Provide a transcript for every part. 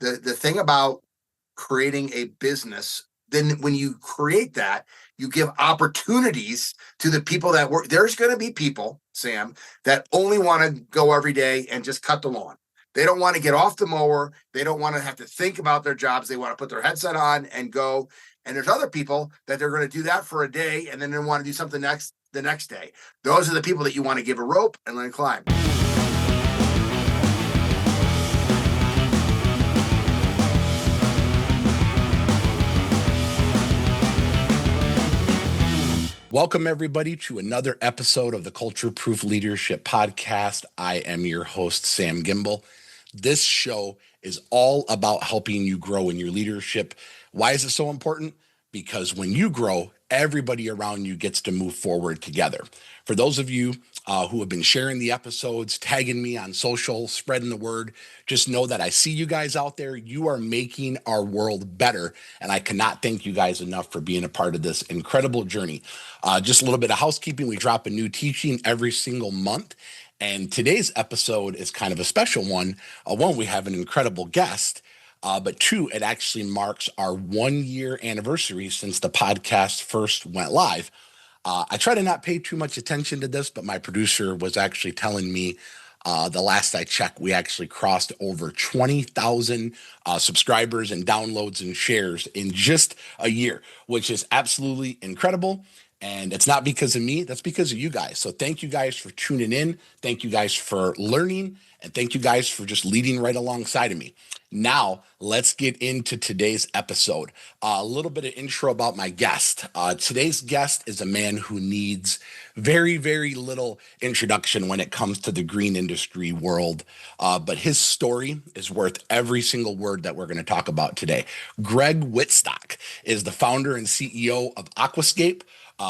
the thing about creating a business, then when you create that, you give opportunities to the people that work. There's going to be people, Sam, that only want to go every day and just cut the lawn. They don't want to get off the mower. They don't want to have to think about their jobs. They want to put their headset on and go. And there's other people that they're going to do that for a day and then they want to do something the next day. Those are the people that you want to give a rope and let them climb. Welcome, everybody, to another episode of the Cultureproof Leadership Podcast. I am your host, Sam Gimbel. This show is all about helping you grow in your leadership. Why is it so important? Because when you grow, everybody around you gets to move forward together. For those of you who have been sharing the episodes, tagging me on social, spreading the word, just know that I see you guys out there. You are making our world better, and I cannot thank you guys enough for being a part of this incredible journey. Just a little bit of housekeeping. We drop a new teaching every single month, and today's episode is kind of a special one. One, we have an incredible guest. But two, it actually marks our 1 year anniversary since the podcast first went live. I try to not pay too much attention to this, but my producer was actually telling me the last I checked, we actually crossed over 20,000 subscribers and downloads and shares in just a year, which is absolutely incredible. And it's not because of me, that's because of you guys. So thank you guys for tuning in. Thank you guys for learning. And thank you guys for just leading right alongside of me. Now, let's get into today's episode. A little bit of intro about my guest. Today's guest is a man who needs very, very little introduction when it comes to the green industry world. But his story is worth every single word that we're going to talk about today. Greg Wittstock is the founder and CEO of Aquascape,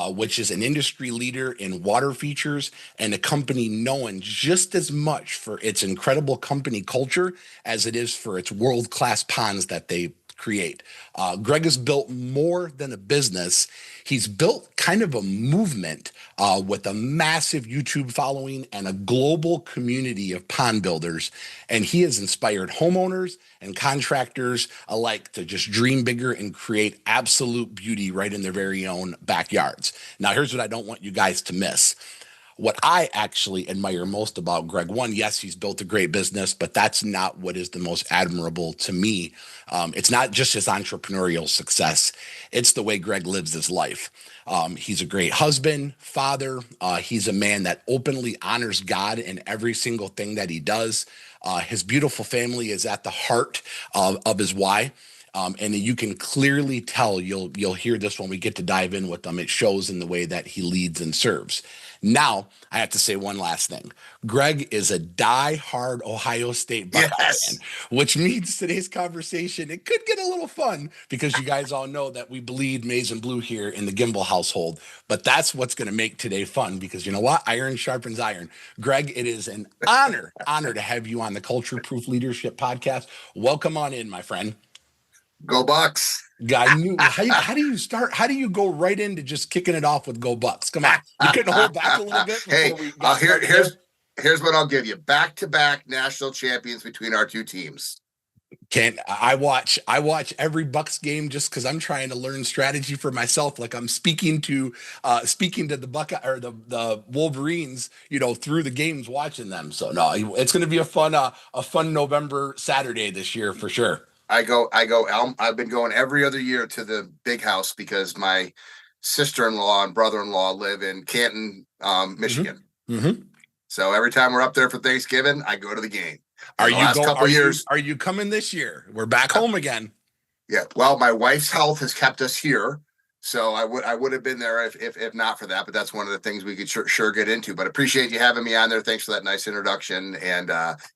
which is an industry leader in water features and a company known just as much for its incredible company culture as it is for its world-class ponds that they create. Greg has built more than a business. He's built kind of a movement with a massive YouTube following and a global community of pond builders. And he has inspired homeowners and contractors alike to just dream bigger and create absolute beauty right in their very own backyards. Now, here's what I don't want you guys to miss. What I actually admire most about Greg, one, yes, he's built a great business, but that's not what is the most admirable to me. It's not just his entrepreneurial success. It's the way Greg lives his life. He's a great husband, father. He's a man that openly honors God in every single thing that he does. His beautiful family is at the heart of his why. And you can clearly tell, you'll hear this when we get to dive in with him. It shows in the way that he leads and serves. Now, I have to say one last thing. Greg is a die-hard Ohio State Buckeye fan, which means today's conversation, it could get a little fun because you guys all know that we bleed maize and blue here in the Gimbel household. But that's what's going to make today fun because you know what? Iron sharpens iron. Greg, it is an honor to have you on the Cultureproof Leadership Podcast. Welcome on in, my friend. Go Bucks. I knew. How do you start? How do you go right into just kicking it off with Go Bucks? Come on. You couldn't hold back a little bit? Hey, here's what I'll give you. Back-to-back national champions between our two teams. I watch every Bucks game just because I'm trying to learn strategy for myself. Like I'm speaking to the Buckeye or the Wolverines, through the games, watching them. So no, it's going to be a fun November Saturday this year for sure. I've been going every other year to the big house because my sister-in-law and brother-in-law live in Canton, Michigan. Mm-hmm. So every time we're up there for Thanksgiving, I go to the game. Are you coming this year? We're back home again. Yeah. Well, my wife's health has kept us here. So I would have been there if not for that, but that's one of the things we could sure get into. But appreciate you having me on there. Thanks for that nice introduction. And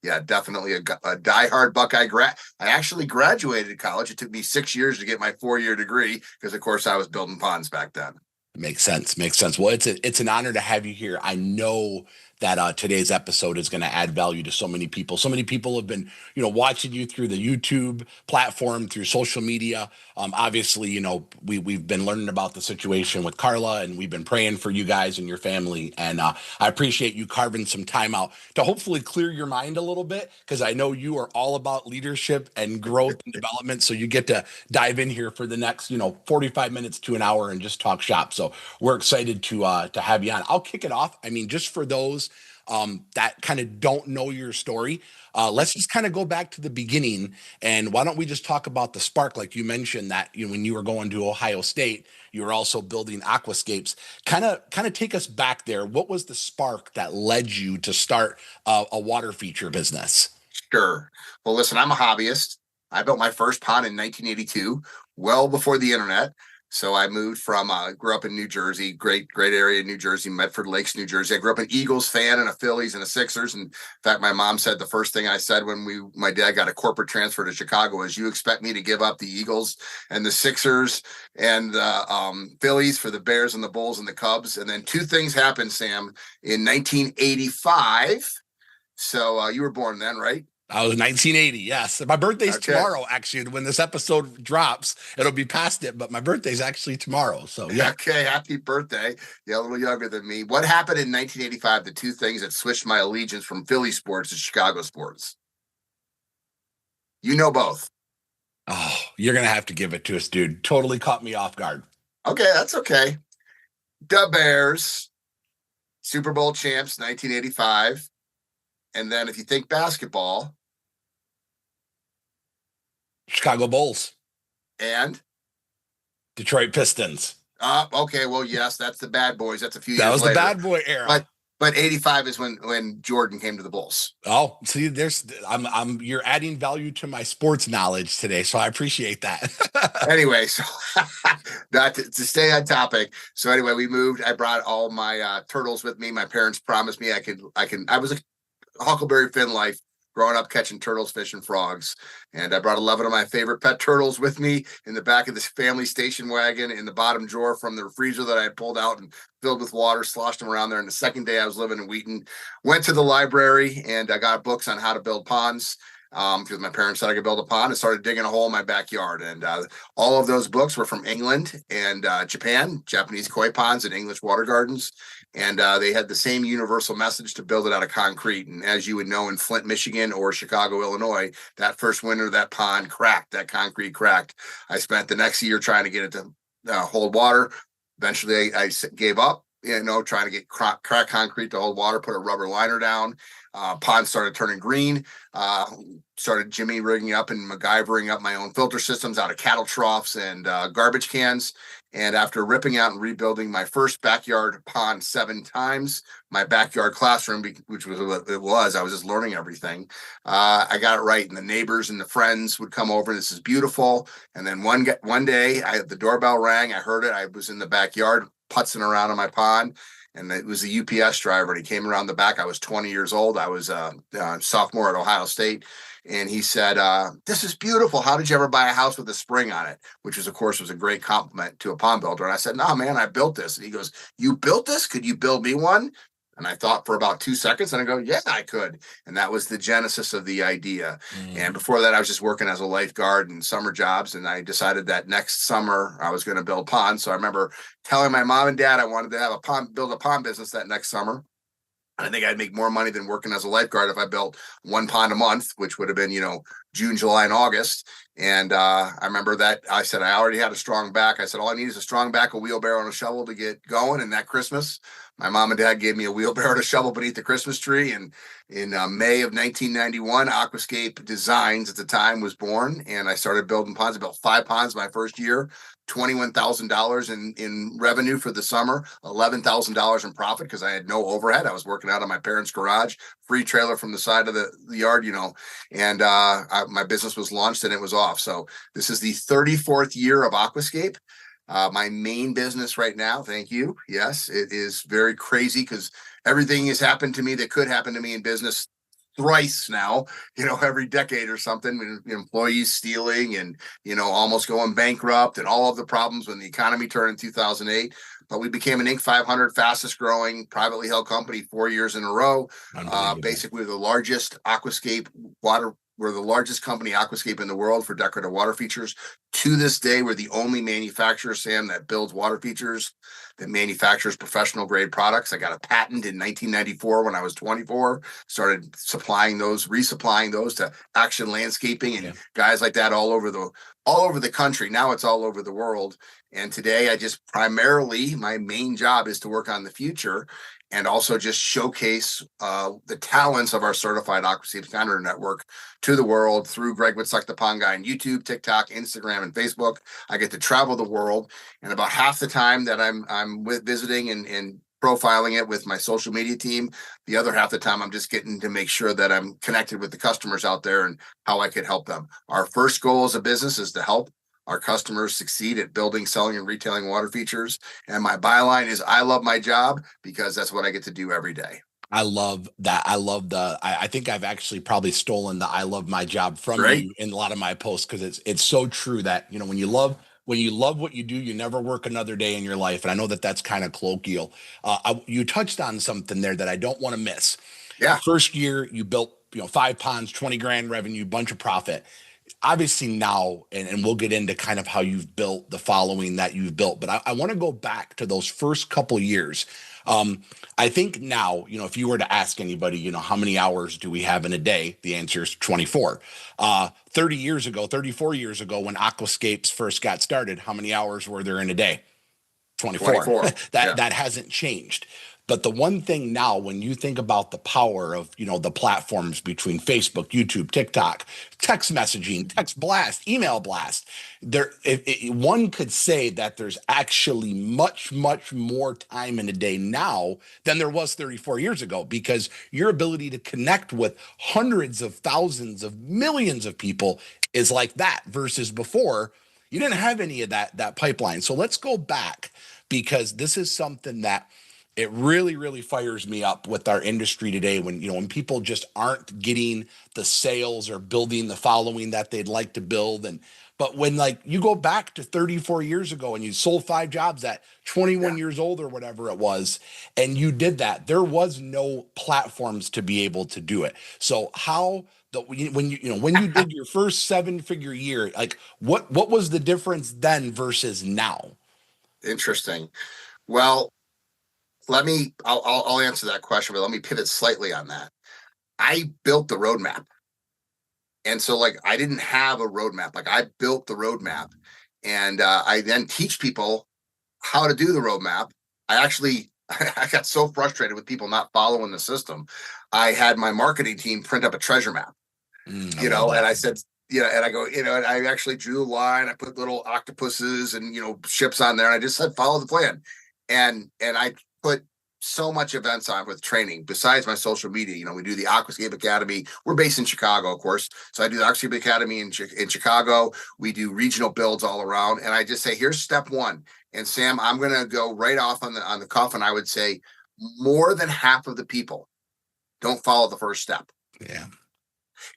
yeah, definitely a diehard Buckeye grad. I actually graduated college. It took me 6 years to get my 4-year degree because, of course, I was building ponds back then. Makes sense. Well, it's an honor to have you here. I know that today's episode is going to add value to so many people. So many people have been, watching you through the YouTube platform, through social media. Obviously, we've been learning about the situation with Carla, and we've been praying for you guys and your family. And I appreciate you carving some time out to hopefully clear your mind a little bit, because I know you are all about leadership and growth and development. So you get to dive in here for the next, 45 minutes to an hour and just talk shop. So we're excited to have you on. I'll kick it off. I mean, just for those that kind of don't know your story, let's just kind of go back to the beginning. And why don't we just talk about the spark? Like you mentioned that when you were going to Ohio State, you were also building aquascapes. Kind of take us back there. What was the spark that led you to start a water feature business? Sure. Well, listen, I'm a hobbyist. I built my first pond in 1982, well before the internet. So I moved from, grew up in New Jersey, great area in New Jersey, Medford Lakes, New Jersey. I grew up an Eagles fan and a Phillies and a Sixers. And in fact, my mom said the first thing I said when my dad got a corporate transfer to Chicago is, you expect me to give up the Eagles and the Sixers and the Phillies for the Bears and the Bulls and the Cubs? And then two things happened, Sam, in 1985. So you were born then, right? I was 1980. Yes. My birthday's tomorrow, actually. When this episode drops, it'll be past it, but my birthday's actually tomorrow. So, yeah. Okay. Happy birthday. Yeah, a little younger than me. What happened in 1985? The two things that switched my allegiance from Philly sports to Chicago sports. You know both. Oh, you're going to have to give it to us, dude. Totally caught me off guard. Okay. That's okay. The Bears, Super Bowl champs, 1985. And then if you think basketball, Chicago Bulls and Detroit Pistons. Okay, well, yes, that's the bad boys. That's a few years later. That was later. The bad boy era. But 85 is when Jordan came to the Bulls. Oh, see, you're adding value to my sports knowledge today, so I appreciate that. Anyway, so not to stay on topic. So anyway, we moved. I brought all my turtles with me. My parents promised me I was a Huckleberry Finn life, growing up catching turtles, fish, and frogs. And I brought 11 of my favorite pet turtles with me in the back of this family station wagon in the bottom drawer from the freezer that I had pulled out and filled with water, sloshed them around there. And the second day I was living in Wheaton, went to the library and I got books on how to build ponds. Because my parents said I could build a pond, and started digging a hole in my backyard. And all of those books were from England and Japan, Japanese koi ponds and English water gardens. And they had the same universal message to build it out of concrete. And as you would know, in Flint, Michigan or Chicago, Illinois, that first winter, that pond cracked, that concrete cracked. I spent the next year trying to get it to hold water. Eventually, I gave up, trying to get crack concrete to hold water, put a rubber liner down. Pond started turning green, started Jimmy rigging up and MacGyvering up my own filter systems out of cattle troughs and garbage cans. And after ripping out and rebuilding my first backyard pond 7 times, my backyard classroom, which was what it was, I was just learning everything. I got it right. And the neighbors and the friends would come over. This is beautiful. And then one day, the doorbell rang. I heard it. I was in the backyard putzing around in my pond. And it was a UPS driver, and he came around the back. I was 20 years old. I was a sophomore at Ohio State. And he said, this is beautiful. How did you ever buy a house with a spring on it? Which was, of course, was a great compliment to a pond builder. And I said, no, man, I built this. And he goes, you built this? Could you build me one? And I thought for about 2 seconds, and I go, yeah, I could. And that was the genesis of the idea. And before that, I was just working as a lifeguard and summer jobs. And I decided that next summer I was going to build ponds. So I remember telling my mom and dad I wanted to have build a pond business that next summer. I think I'd make more money than working as a lifeguard if I built 1 pond a month, which would have been, June, July, and August. And I remember that I said, I already had a strong back. I said, all I need is a strong back, a wheelbarrow, and a shovel to get going. And that Christmas, my mom and dad gave me a wheelbarrow and a shovel beneath the Christmas tree. And in May of 1991, Aquascape Designs at the time was born. And I started building ponds. I built 5 ponds my first year, $21,000 in revenue for the summer, $11,000 in profit because I had no overhead. I was working out of my parents' garage, free trailer from the side of the yard, and my business was launched and it was off. So this is the 34th year of Aquascape. My main business right now, thank you. Yes, it is very crazy because everything has happened to me that could happen to me in business thrice now, every decade or something, employees stealing and, almost going bankrupt and all of the problems when the economy turned in 2008. But we became an Inc. 500 fastest growing privately held company 4 years in a row. Basically, we're the largest we're the largest company aquascape in the world for decorative water features. To this day, we're the only manufacturer, Sam, that builds water features, that manufactures professional grade products. I got a patent in 1994 when I was 24, started resupplying those to Action Landscaping and guys like that all over the country. Now it's all over the world. And today my main job is to work on the future and also just showcase the talents of our certified aquascape founder network to the world through Greg Wittstock, the Pond Guy, on YouTube, TikTok, Instagram, and Facebook. I get to travel the world, and about half the time that I'm visiting and profiling it with my social media team, the other half the time I'm just getting to make sure that I'm connected with the customers out there and how I could help them. Our first goal as a business is to help our customers succeed at building, selling, and retailing water features. And my byline is, I love my job, because that's what I get to do every day. I love that. I think I've actually probably stolen the I love my job from you in a lot of my posts, because it's so true that, when you love what you do, you never work another day in your life. And I know that that's kind of colloquial. You touched on something there that I don't want to miss. Yeah. First year you built, 5 ponds, 20 grand revenue, bunch of profit. Obviously now, and we'll get into kind of how you've built the following that you've built, but I want to go back to those first couple years. I think now, if you were to ask anybody, how many hours do we have in a day? The answer is 24. 34 years ago, when aquascapes first got started, how many hours were there in a day? 24. That hasn't changed. But the one thing now, when you think about the power of, the platforms between Facebook, YouTube, TikTok, text messaging, text blast, email blast, one could say that there's actually much, much more time in a day now than there was 34 years ago, because your ability to connect with hundreds of thousands of millions of people is like that, versus before, you didn't have any of that pipeline. So let's go back, because this is something that it really, really fires me up with our industry today, when people just aren't getting the sales or building the following that they'd like to build. But when you go back to 34 years ago and you sold 5 jobs at 21 years old or whatever it was, and you did that, there was no platforms to be able to do it. So when you did your first 7-figure year, what was the difference then versus now? Interesting. Well, I'll answer that question, but let me pivot slightly on that. I built the roadmap. And so I didn't have a roadmap. I built the roadmap, and I then teach people how to do the roadmap. I got so frustrated with people not following the system. I had my marketing team print up a treasure map, and I said, and I go, and I actually drew a line. I put little octopuses and, ships on there. And I just said, follow the plan. And I put so much events on with training besides my social media. We do the Aquascape Academy. We're based in Chicago, of course. So I do the Aquascape Academy in Chicago. We do regional builds all around. And I just say, here's step 1. And Sam, I'm going to go right off on the cuff. And I would say more than half of the people don't follow the first step. Yeah.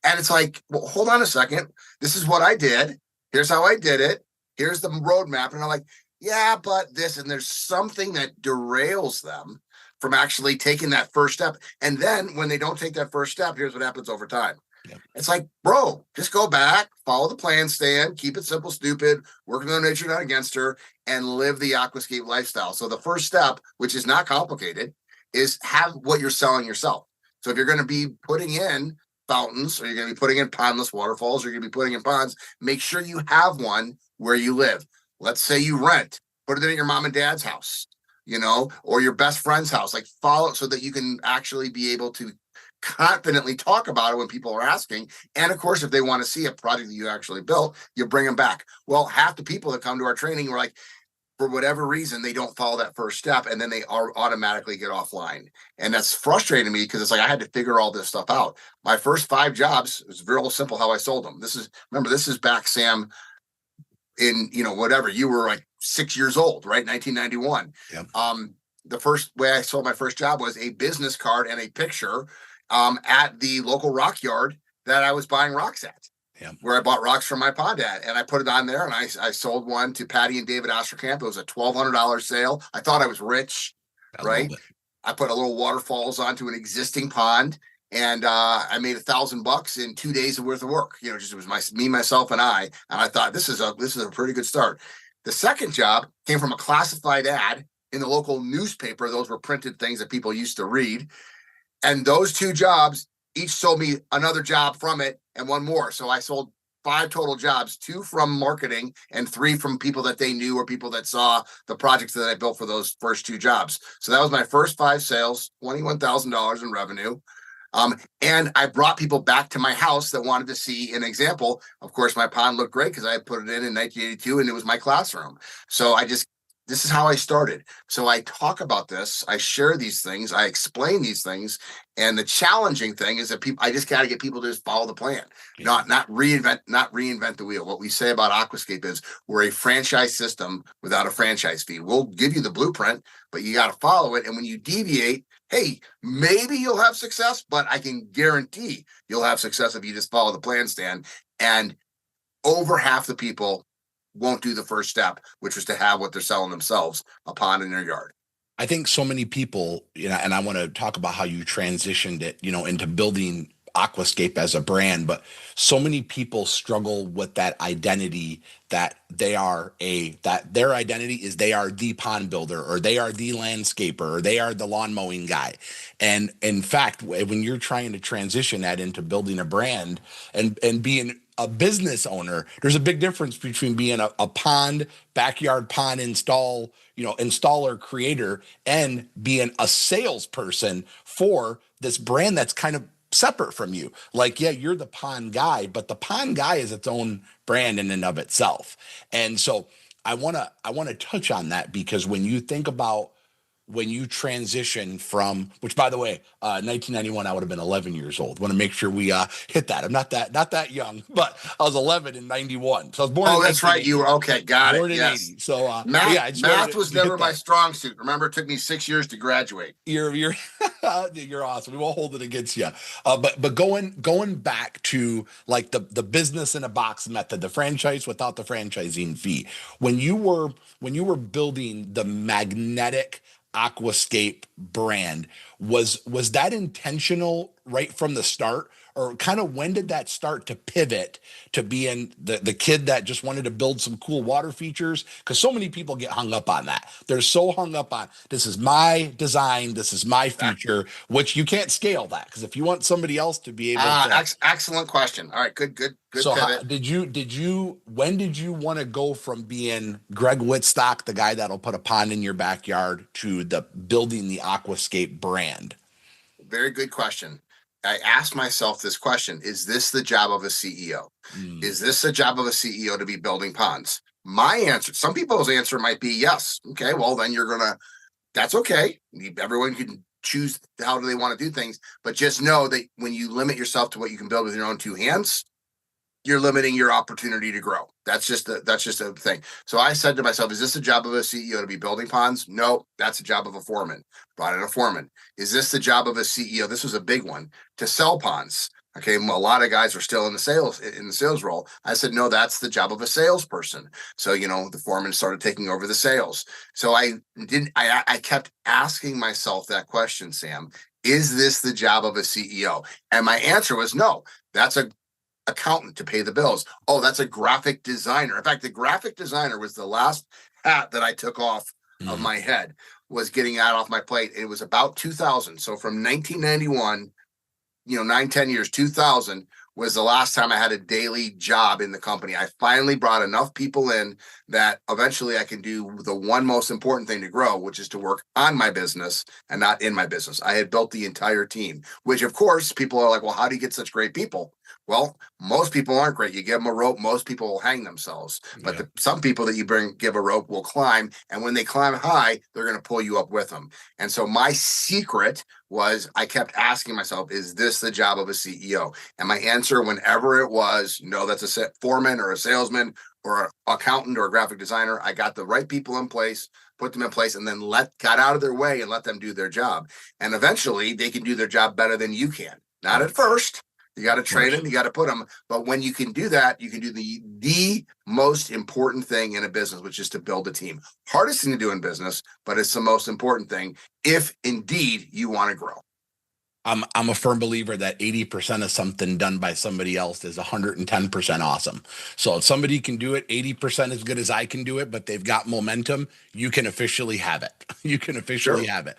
And it's well, hold on a second. This is what I did. Here's how I did it. Here's the roadmap. And I'm like, yeah, but this, and there's something that derails them from actually taking that first step. And then when they don't take that first step, here's what happens over time. Yep. It's bro, just go back, follow the plan, Stan, keep it simple, stupid, working on nature, not against her, and live the aquascape lifestyle. So the first step, which is not complicated, is have what you're selling yourself. So if you're going to be putting in fountains, or you're going to be putting in pondless waterfalls, or you're going to be putting in ponds, make sure you have one where you live. Let's say you rent, put it in your mom and dad's house, or your best friend's house, follow it so that you can actually be able to confidently talk about it when people are asking. And of course, if they want to see a project that you actually built, you bring them back. Well, half the people that come to our training were for whatever reason, they don't follow that first step, and then they automatically get offline. And that's frustrating me, because it's I had to figure all this stuff out. My first 5 jobs, it was real simple how I sold them. This is back, Sam, in, whatever, you were 6 years old, right? 1991. Yep. The first way I sold my first job was a business card and a picture. at the local rock yard that I was buying rocks at. Yeah. Where I bought rocks from my pond at, and I put it on there, and I sold one to Patty and David Osterkamp. It was a $1,200 sale. I thought I was rich, right? I put a little waterfalls onto an existing pond, and I made $1,000 in 2 days worth of work. Just it was me, myself, and I thought this is a pretty good start. The second job came from a classified ad in the local newspaper. Those were printed things that people used to read, and those 2 jobs each sold me another job from it and one more. So I sold 5 total jobs, 2 from marketing and 3 from people that they knew or people that saw the projects that I built for those first 2 jobs. So that was my first 5 sales, $21,000 in revenue. And I brought people back to my house that wanted to see an example. Of course, my pond looked great because I had put it in 1982 and it was my classroom. So this is how I started. So I talk about this, I share these things, I explain these things. And the challenging thing is that I just got to get people to just follow the plan, not reinvent the wheel. What we say about Aquascape is we're a franchise system without a franchise fee. We'll give you the blueprint, but you got to follow it. And when you deviate, hey, maybe you'll have success, but I can guarantee you'll have success if you just follow the plan, Stan. And over half the people won't do the first step, which was to have what they're selling themselves, a pond in their yard. I think so many people, and I want to talk about how you transitioned it, into building Aquascape as a brand, but so many people struggle with that identity that their identity is they are the pond builder, or they are the landscaper, or they are the lawn mowing guy. And in fact, when you're trying to transition that into building a brand and being a business owner, there's a big difference between being a backyard pond installer creator and being a salesperson for this brand that's kind of separate from you. Like, yeah, you're the pond guy, but the pond guy is its own brand in and of itself. And so I want to touch on that, because when you think about when you transition from, which by the way, 1991, I would have been 11 years old. Want to make sure we hit that. I'm not that young, but I was 11 in 91. So I was born. Oh, that's right. You were okay. Got it. Yes. 80. So math was never my strong suit. Remember, it took me 6 years to graduate. You're you're awesome. We won't hold it against you. But going back to like the business in a box method, the franchise without the franchising fee. When you were building the magnetic Aquascape brand, was that intentional right from the start, or kind of when did that start to pivot to being the kid that just wanted to build some cool water features? Because so many people get hung up on that. They're so hung up on, this is my design, this is my feature, which you can't scale that, because if you want somebody else to be able to. Excellent question. All right, good. So when did you want to go from being Greg Wittstock, the guy that'll put a pond in your backyard, to building the Aquascape brand? Very good question. I asked myself this question: is this the job of a CEO? Is this the job of a CEO to be building ponds? My answer, some people's answer might be yes. Okay, well then that's okay. Everyone can choose how do they want to do things, but just know that when you limit yourself to what you can build with your own 2 hands, you're limiting your opportunity to grow. That's just a thing. So I said to myself, is this the job of a CEO to be building ponds? No, that's the job of a foreman. Brought in a foreman. Is this the job of a CEO? This was a big one, to sell ponds. Okay, a lot of guys are still in the sales role. I said, no, that's the job of a salesperson. So, the foreman started taking over the sales. So I kept asking myself that question, Sam, is this the job of a CEO? And my answer was no, that's a accountant to pay the bills. Oh, that's a graphic designer. In fact, the graphic designer was the last hat that I took off of my head, was getting that off my plate. It was about 2000. So from 1991, 9-10 years, 2000 was the last time I had a daily job in the company. I finally brought enough people in that eventually I can do the one most important thing to grow, which is to work on my business and not in my business. I had built the entire team, which of course people are like, well, how do you get such great people? Well, most people aren't great. You give them a rope, most people will hang themselves. But some people that you give a rope will climb. And when they climb high, they're going to pull you up with them. And so my secret was I kept asking myself, is this the job of a CEO? And my answer, whenever it was, no, that's a foreman or a salesman or an accountant or a graphic designer, I got the right people in place, put them in place, and then got out of their way and let them do their job. And eventually they can do their job better than you can. Not at first. You got to train them, you got to put them. But when you can do that, you can do the most important thing in a business, which is to build a team. Hardest thing to do in business, but it's the most important thing if indeed you want to grow. I'm a firm believer that 80% of something done by somebody else is 110% awesome. So if somebody can do it 80% as good as I can do it, but they've got momentum, you can officially have it. You can officially have it.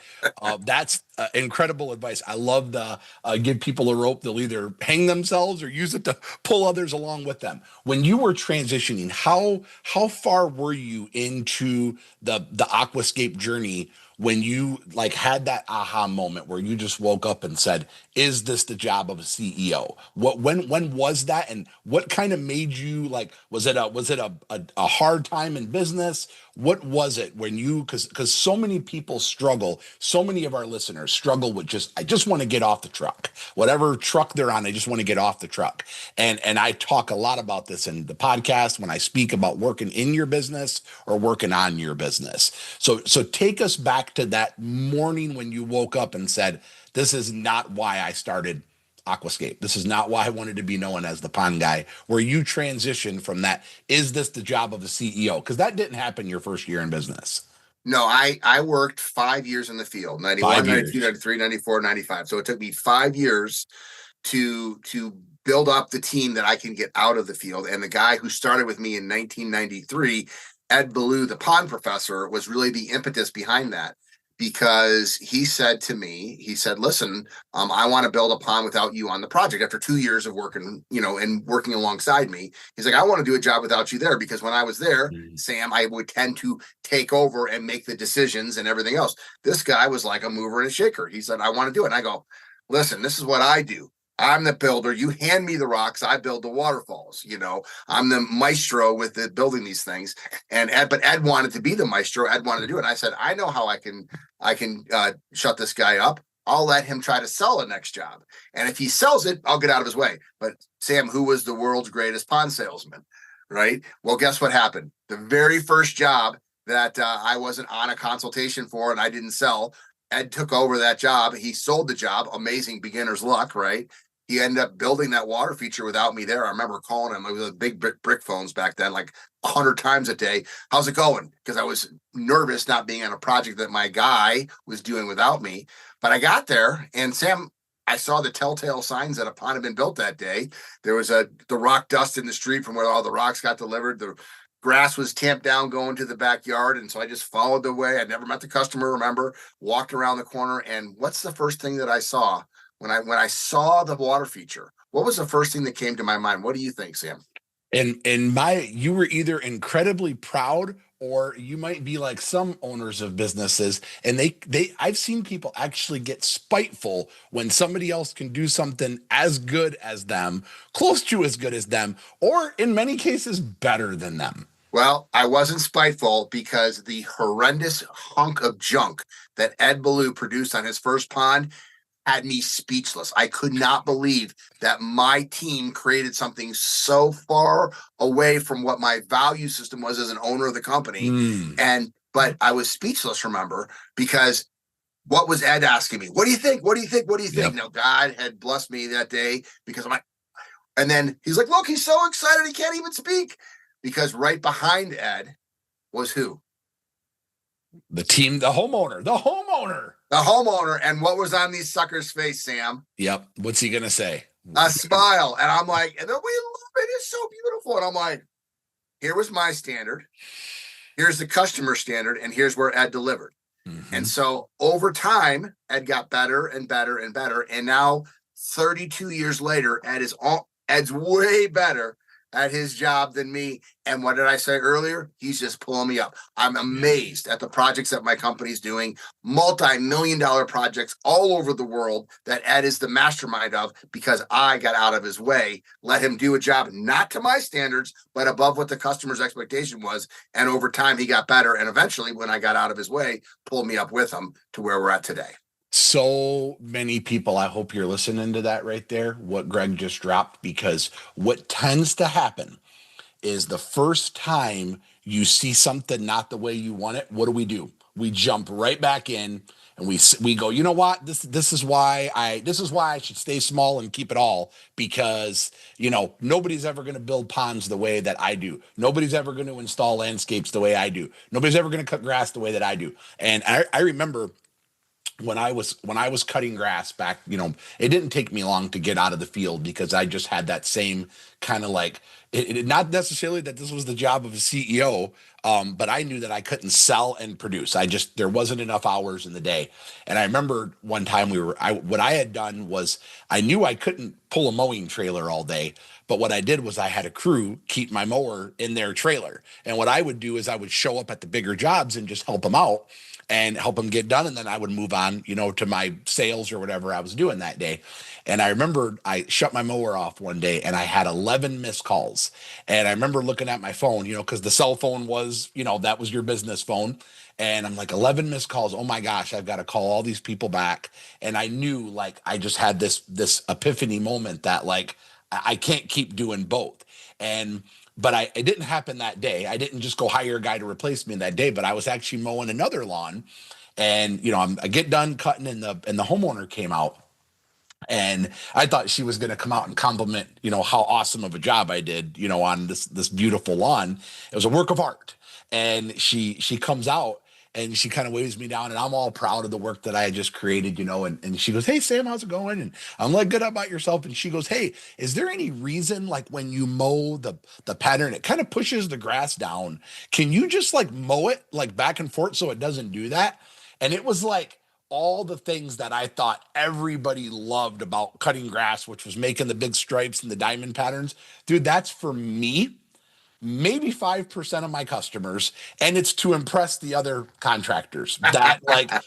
That's incredible advice. I love the give people a rope. They'll either hang themselves or use it to pull others along with them. When you were transitioning, how far were you into the aquascape journey when you like had that aha moment where you just woke up and said, is this the job of a CEO? When was that, and what kind of made you like, was it a hard time in business? What was it when you, because so many people struggle, so many of our listeners struggle with I just want to get off the truck, whatever truck they're on, I just want to get off the truck. And I talk a lot about this in the podcast when I speak about working in your business or working on your business. So take us back to that morning when you woke up and said, this is not why I started Aquascape. This is not why I wanted to be known as the pond guy, where you transitioned from that. Is this the job of a CEO? Because that didn't happen your first year in business. No, I worked 5 years in the field, 91, 92, 93, 94, 95. So it took me 5 years to build up the team that I can get out of the field. And the guy who started with me in 1993, Ed Ballou, the pond professor, was really the impetus behind that, because he said to me, listen, I want to build a pond without you on the project. After 2 years of working, and working alongside me, he's like, I want to do a job without you there, because when I was there, Sam, I would tend to take over and make the decisions and everything else. This guy was like a mover and a shaker. He said, I want to do it. And I go, listen, this is what I do. I'm the builder. You hand me the rocks. I build the waterfalls. I'm the maestro with the building these things. And Ed wanted to be the maestro. Ed wanted to do it. And I said, I know how I can shut this guy up. I'll let him try to sell the next job. And if he sells it, I'll get out of his way. But Sam, who was the world's greatest pond salesman, right? Well, guess what happened? The very first job that I wasn't on a consultation for and I didn't sell, Ed took over that job. He sold the job. Amazing beginner's luck, right? He ended up building that water feature without me there. I remember calling him. It was big brick phones back then, like 100 times a day. How's it going? Because I was nervous not being on a project that my guy was doing without me. But I got there, and Sam, I saw the telltale signs that a pond had been built that day. There was the rock dust in the street from where all the rocks got delivered. The grass was tamped down going to the backyard. And so I just followed the way. I never met the customer, remember, walked around the corner. And what's the first thing that I saw? When I saw the water feature, what was the first thing that came to my mind? What do you think, Sam? You were either incredibly proud, or you might be like some owners of businesses, and I've seen people actually get spiteful when somebody else can do something as good as them, close to as good as them, or in many cases better than them. Well, I wasn't spiteful, because the horrendous hunk of junk that Ed Ballou produced on his first pond had me speechless. I could not believe that my team created something so far away from what my value system was as an owner of the company. But I was speechless, remember, because what was Ed asking me? What do you think? What do you think? What do you think? Yep. Now, God had blessed me that day, because and then he's like, look, he's so excited he can't even speak, because right behind Ed was who? The team, the homeowner. And what was on these suckers' face, Sam? Yep. What's he going to say? A smile. And I'm like, and we love it. It's so beautiful. And I'm like, here was my standard. Here's the customer standard. And here's where Ed delivered. And so over time, Ed got better and better and better. And now 32 years later, Ed's way better at his job than me. And what did I say earlier? He's just pulling me up. I'm amazed at the projects that my company's doing, multi-million-dollar projects all over the world that Ed is the mastermind of, because I got out of his way, let him do a job not to my standards, but above what the customer's expectation was. And over time, he got better. And eventually, when I got out of his way, pulled me up with him to where we're at today. So many people, I hope you're listening to that right there, what Greg just dropped, because what tends to happen is the first time you see something not the way you want it, what do? We jump right back in and we go, you know what? This is why I should stay small and keep it all, because nobody's ever going to build ponds the way that I do. Nobody's ever going to install landscapes the way I do. Nobody's ever going to cut grass the way that I do. And I remember when I was cutting grass back, it didn't take me long to get out of the field, because I just had that same kind of like, it not necessarily that this was the job of a CEO, but I knew that I couldn't sell and produce. There wasn't enough hours in the day. And I remember one time what I had done was, I knew I couldn't pull a mowing trailer all day, but what I did was I had a crew keep my mower in their trailer. And what I would do is I would show up at the bigger jobs and just help them out and help them get done. And then I would move on, to my sales or whatever I was doing that day. And I remember I shut my mower off one day and I had 11 missed calls. And I remember looking at my phone, because the cell phone was, that was your business phone. And I'm like, 11 missed calls. Oh my gosh, I've got to call all these people back. And I knew, like, I just had this epiphany moment that, like, I can't keep doing both. But it didn't happen that day. I didn't just go hire a guy to replace me that day, but I was actually mowing another lawn, and I get done cutting, and the homeowner came out, and I thought she was going to come out and compliment, how awesome of a job I did, on this beautiful lawn. It was a work of art, and she comes out. And she kind of waves me down, and I'm all proud of the work that I had just created, and she goes, "Hey, Sam, how's it going?" And I'm like, "Good, how about yourself?" And she goes, "Hey, is there any reason, like, when you mow the pattern, it kind of pushes the grass down? Can you just, like, mow it, like, back and forth so it doesn't do that?" And it was like all the things that I thought everybody loved about cutting grass, which was making the big stripes and the diamond patterns. Dude, that's for me, maybe 5% of my customers, and it's to impress the other contractors that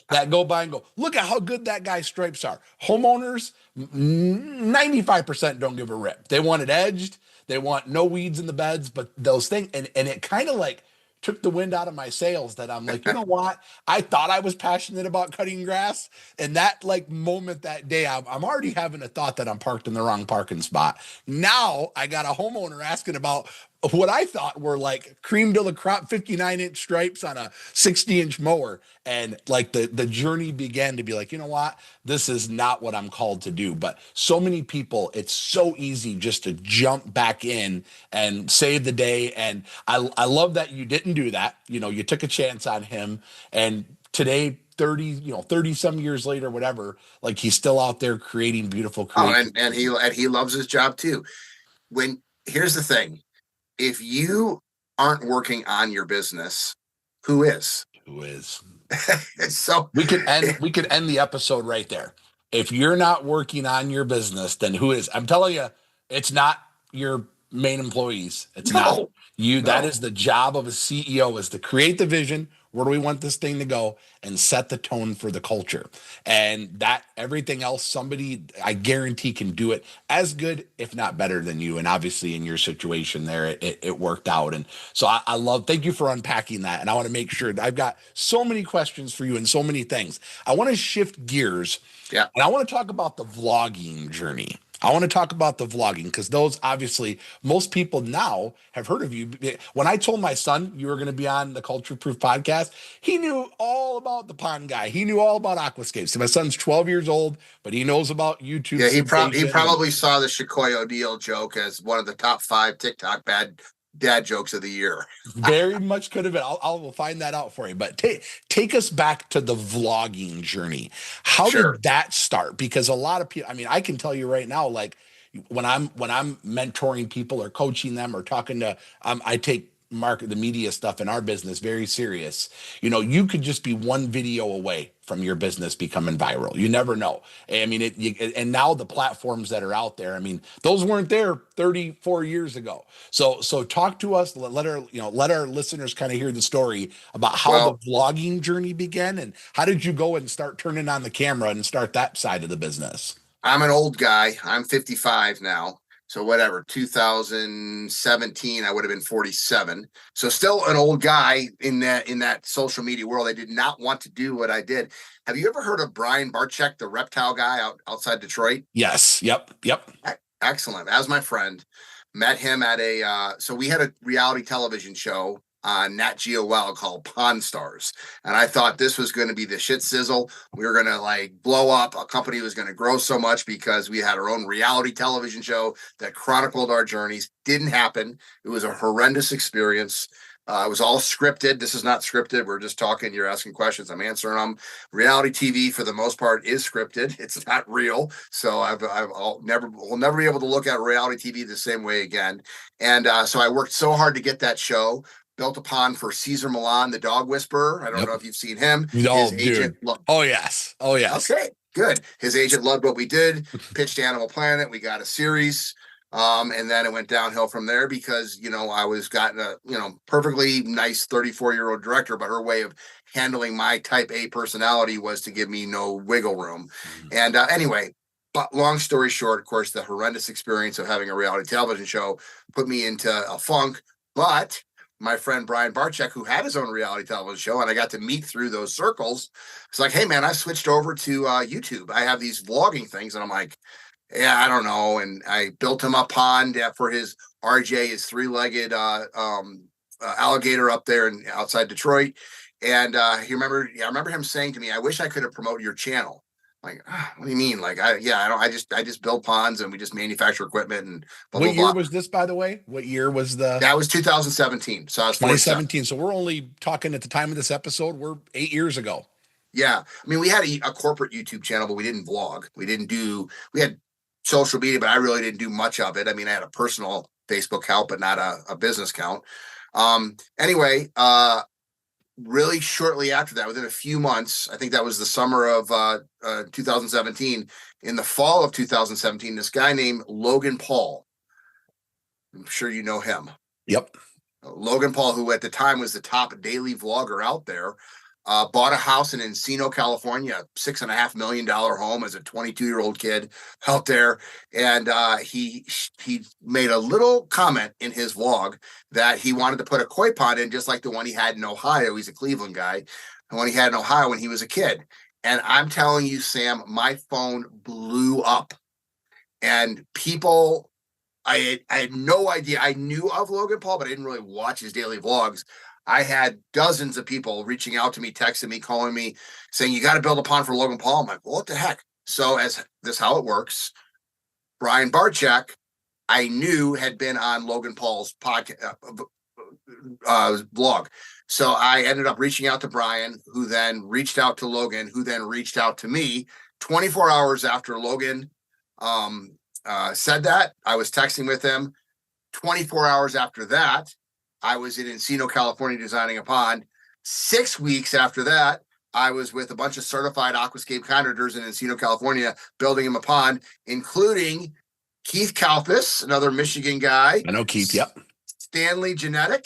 that go by and go, "Look at how good that guy's stripes are." Homeowners, 95% don't give a rip. They want it edged, they want no weeds in the beds, but those things, and it kind of like took the wind out of my sails, that I'm like, you know what? I thought I was passionate about cutting grass. And that, like, moment that day, I'm already having a thought that I'm parked in the wrong parking spot. Now I got a homeowner asking about what I thought were, like, cream de la crop 59-inch stripes on a 60-inch mower. And, like, the journey began to be like, you know what? This is not what I'm called to do. But so many people, it's so easy just to jump back in and save the day. And I love that you didn't do that. You took a chance on him. And today, 30 some years later, whatever, like, he's still out there creating beautiful creations. And he loves his job too. Here's the thing. If you aren't working on your business, who is? Who is? So we could end the episode right there. If you're not working on your business, then who is? I'm telling you, it's not your main employees. It's not you. No. That is the job of a CEO, is to create the vision. Where do we want this thing to go, and set the tone for the culture? And that everything else, somebody, I guarantee, can do it as good, if not better than you. And obviously in your situation there, it worked out. And so thank you for unpacking that. And I want to make sure, I've got so many questions for you and so many things. I want to shift gears. Yeah. And I want to talk about the vlogging journey. I want to talk about the vlogging, because those, obviously, most people now have heard of you. When I told my son you were going to be on the Cultureproof podcast, he knew all about the pond guy. He knew all about aquascapes. So my son's 12 years old, but he knows about YouTube. Yeah, he probably saw the Chicoio deal joke as one of the top 5 TikTok bad dad jokes of the year. Very much could have been. We'll find that out for you. But take us back to the vlogging journey. How did that start? Because a lot of people, I mean, I can tell you right now, like, when I'm mentoring people or coaching them or talking to, I take the media stuff in our business very serious. You could just be one video away from your business becoming viral. You never know. I mean, and now the platforms that are out there, I mean, those weren't there 34 years ago. So talk to us, let our listeners kind of hear the story about how the Well, vlogging journey began, and how did you go and start turning on the camera and start that side of the business? I'm an old guy. I'm 55 now. So whatever, 2017, I would have been 47. So still an old guy in that social media world. I did not want to do what I did. Have you ever heard of Brian Barczyk, the reptile guy outside Detroit? Yes. Yep. Excellent. As my friend, met him at so we had a reality television show on Nat Geo Wild called Pawn Stars. And I thought this was going to be the shit sizzle. We were going to like blow up. A company was going to grow so much because we had our own reality television show that chronicled our journeys. Didn't happen. It was a horrendous experience. It was all scripted. This is not scripted. We're just talking. You're asking questions. I'm answering them. Reality TV, for the most part, is scripted. It's not real. So will never be able to look at reality TV the same way again. And so I worked so hard to get that show. Built upon for Cesar Millan, the dog whisperer. I don't know if you've seen him. No, dude. Oh, yes. Okay, good. His agent loved what we did. Pitched Animal Planet. We got a series. And then it went downhill from there because, I was gotten a, perfectly nice 34-year-old director, but her way of handling my type A personality was to give me no wiggle room. And anyway, but long story short, of course, the horrendous experience of having a reality television show put me into a funk. But my friend Brian Barczyk, who had his own reality television show, and I got to meet through those circles. It's like, hey man, I switched over to YouTube. I have these vlogging things, and I'm like, yeah, I don't know. And I built him a pond for his RJ, his three-legged alligator up there outside Detroit. And I remember him saying to me, "I wish I could have promoted your channel." Like, what do you mean? Like, I just build ponds and we just manufacture equipment and blah, what blah, year blah. was this, by the way? What year was That was 2017. So I was 2017. So we're only talking at the time of this episode, we're 8 years ago. Yeah. I mean, we had a corporate YouTube channel, but we didn't vlog. We had social media, but I really didn't do much of it. I mean, I had a personal Facebook account, but not a business account. Anyway, really shortly after that, within a few months, I think that was the summer of 2017. In the fall of 2017, this guy named Logan Paul, I'm sure you know him. Yep. Logan Paul, who at the time was the top daily vlogger out there, bought a house in Encino, California, $6.5 million home as a 22-year-old kid out there. And he made a little comment in his vlog that he wanted to put a koi pond in, just like the one he had in Ohio. He's a Cleveland guy. The one he had in Ohio when he was a kid. And I'm telling you, Sam, my phone blew up. And people, I had no idea. I knew of Logan Paul, but I didn't really watch his daily vlogs. I had dozens of people reaching out to me, texting me, calling me, saying, "You got to build a pond for Logan Paul." I'm like, well, what the heck? So as this how it works, Brian Barczyk, I knew had been on Logan Paul's podcast blog. So I ended up reaching out to Brian, who then reached out to Logan, who then reached out to me. 24 hours after Logan said that, I was texting with him. 24 hours after that, I was in Encino, California, designing a pond. 6 weeks after that, I was with a bunch of certified aquascape contractors in Encino, California, building him a pond, including Keith Kalpis, another Michigan guy. I know Keith, yep. Stanley Genetic,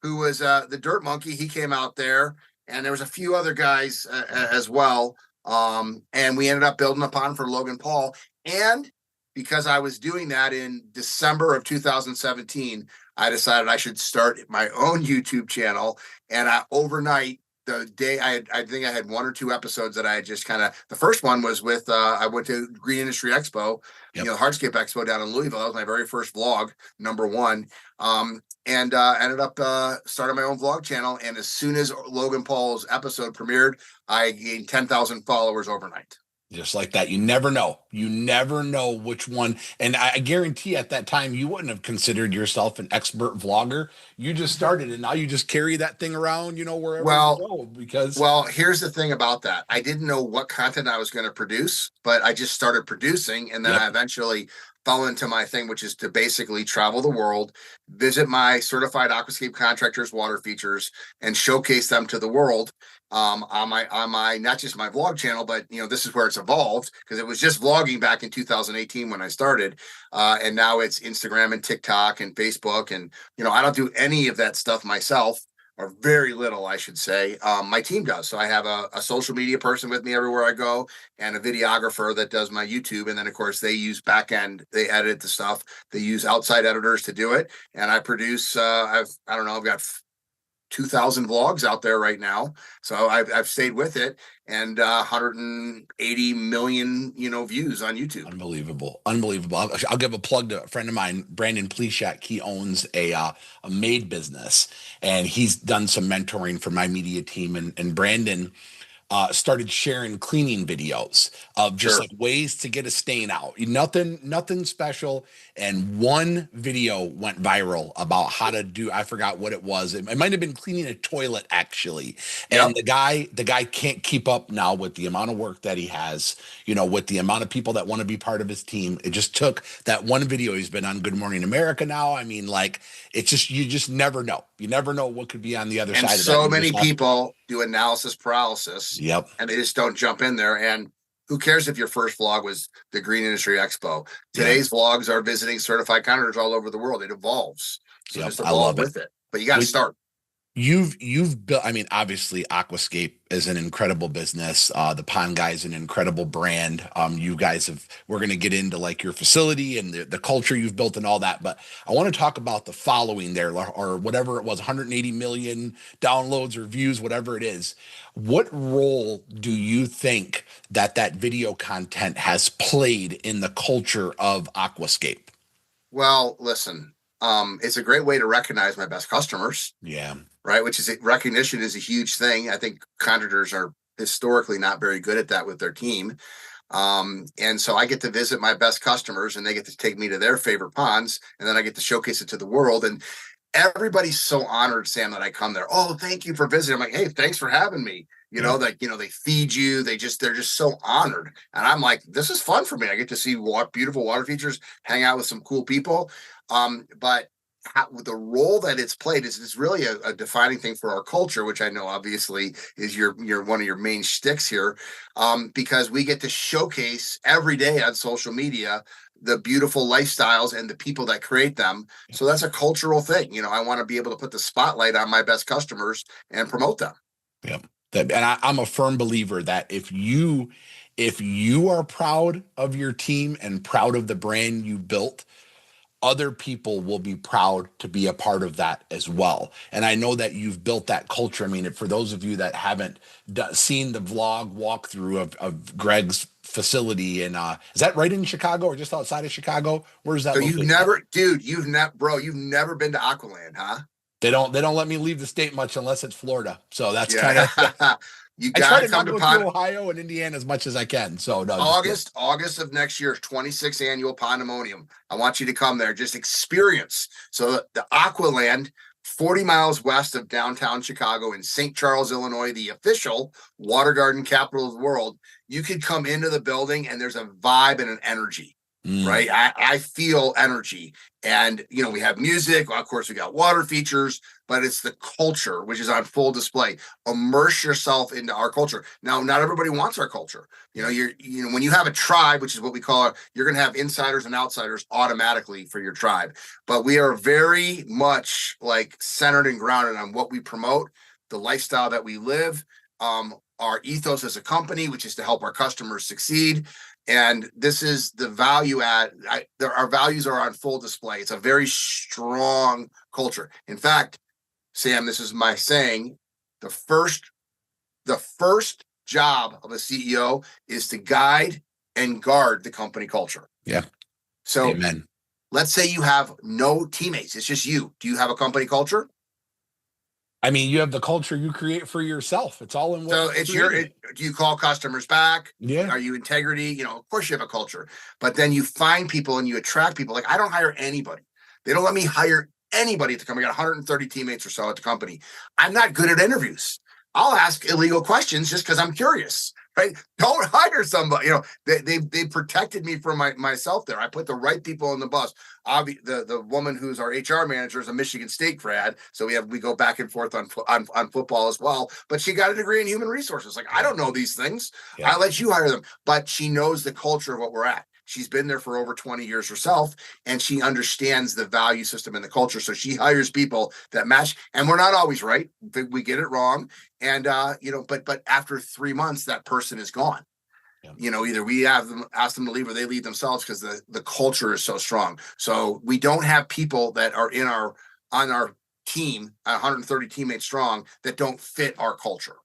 who was the dirt monkey. He came out there, and there was a few other guys as well. And we ended up building a pond for Logan Paul. And because I was doing that in December of 2017, I decided I should start my own YouTube channel. And overnight, the day I think I had one or two episodes that I had just kind of, the first one was with, I went to Green Industry Expo, Hardscape Expo down in Louisville. That was my very first vlog, number one. And ended up starting my own vlog channel. And as soon as Logan Paul's episode premiered, I gained 10,000 followers overnight. Just like that. You never know. You never know which one. And I guarantee at that time, you wouldn't have considered yourself an expert vlogger. You just started and now you just carry that thing around, wherever you go. Well, here's the thing about that. I didn't know what content I was going to produce, but I just started producing. And then I eventually fell into my thing, which is to basically travel the world, visit my certified aquascape contractors water features, and showcase them to the world on my not just my vlog channel, but this is where it's evolved, because it was just vlogging back in 2018 when I started, and now it's Instagram and TikTok and Facebook, and I don't do any of that stuff myself, or very little, I should say. My team does. So I have a social media person with me everywhere I go, and a videographer that does my YouTube. And then, of course, they use back end. They edit the stuff. They use outside editors to do it. And I produce, I've got 2,000 vlogs out there right now. So I've stayed with it, and 180 million, views on YouTube. Unbelievable. I'll give a plug to a friend of mine, Brandon Pleshak. He owns a maid business, and he's done some mentoring for my media team. And Brandon started sharing cleaning videos of just like ways to get a stain out. Nothing special. And one video went viral about how to do, I forgot what it was. It might have been cleaning a toilet, actually. And the guy can't keep up now with the amount of work that he has, with the amount of people that want to be part of his team. It just took that one video. He's been on Good Morning America now. I mean, like, it's just, you just never know. You never know what could be on the other side of that. So many people do analysis paralysis. Yep. And they just don't jump in there. And who cares if your first vlog was the Green Industry Expo? Today's vlogs are visiting certified contractors all over the world. It evolves. So just evolve with it. But you got to start. You've built, I mean, obviously Aquascape is an incredible business. The Pond Guy is an incredible brand. You guys we're going to get into like your facility and the culture you've built and all that. But I want to talk about the following there, or whatever it was, 180 million downloads or views, whatever it is. What role do you think that video content has played in the culture of Aquascape? Well, listen, it's a great way to recognize my best customers. Yeah. Right. Which is recognition is a huge thing. I think contractors are historically not very good at that with their team. And so I get to visit my best customers, and they get to take me to their favorite ponds, and then I get to showcase it to the world. And everybody's so honored, Sam, that I come there. Oh, thank you for visiting. I'm like, hey, thanks for having me. They feed you. They're just so honored. And I'm like, this is fun for me. I get to see beautiful water features, hang out with some cool people. But the role that it's played is really a defining thing for our culture, which I know obviously is your one of your main shticks here, because we get to showcase every day on social media the beautiful lifestyles and the people that create them. So that's a cultural thing. I want to be able to put the spotlight on my best customers and promote them. Yep. And I'm a firm believer that if you are proud of your team and proud of the brand you built, other people will be proud to be a part of that as well. And I know that you've built that culture. I mean, for those of you that haven't seen the vlog walkthrough of Greg's facility, and is that right in Chicago or just outside of Chicago? Where's that? So you've never been to Aqualand, huh? They don't let me leave the state much unless it's Florida. So that's kind of you got to come to Ohio and Indiana as much as I can. So no, August of next year, 26th annual Pandemonium. I want you to come there, just experience. So the Aqualand, 40 miles west of downtown Chicago in St. Charles, Illinois, the official water garden capital of the world. You could come into the building and there's a vibe and an energy. Right. I feel energy, and, we have music. Well, of course, we got water features, but it's the culture, which is on full display. Immerse yourself into our culture. Now, not everybody wants our culture. When you have a tribe, which is what we call it, you're going to have insiders and outsiders automatically for your tribe. But we are very much like centered and grounded on what we promote, the lifestyle that we live, our ethos as a company, which is to help our customers succeed. And this is the value add. Our values are on full display. It's a very strong culture. In fact, Sam, this is my saying: the first job of a CEO is to guide and guard the company culture. Yeah. So, amen. Let's say you have no teammates. It's just you. Do you have a company culture? I mean, you have the culture you create for yourself. It's all in one. So it's do you call customers back? Yeah. Are you integrity? Of course you have a culture, but then you find people and you attract people. Like, I don't hire anybody. They don't let me hire anybody at the company. I got 130 teammates or so at the company. I'm not good at interviews. I'll ask illegal questions just because I'm curious. right? Don't hire somebody. They protected me from myself there. I put the right people on the bus. The woman who's our HR manager is a Michigan State grad, so we go back and forth on football as well. But she got a degree in human resources. Like, I don't know these things. Yeah. I let you hire them, but she knows the culture of what we're at. She's been there for over 20 years herself, and she understands the value system and the culture. So she hires people that match, and we're not always right. We get it wrong. And, but after 3 months, that person is gone. Yeah. Either we have them ask them to leave or they leave themselves because the culture is so strong. So we don't have people that are on our team, 130 teammates strong, that don't fit our culture.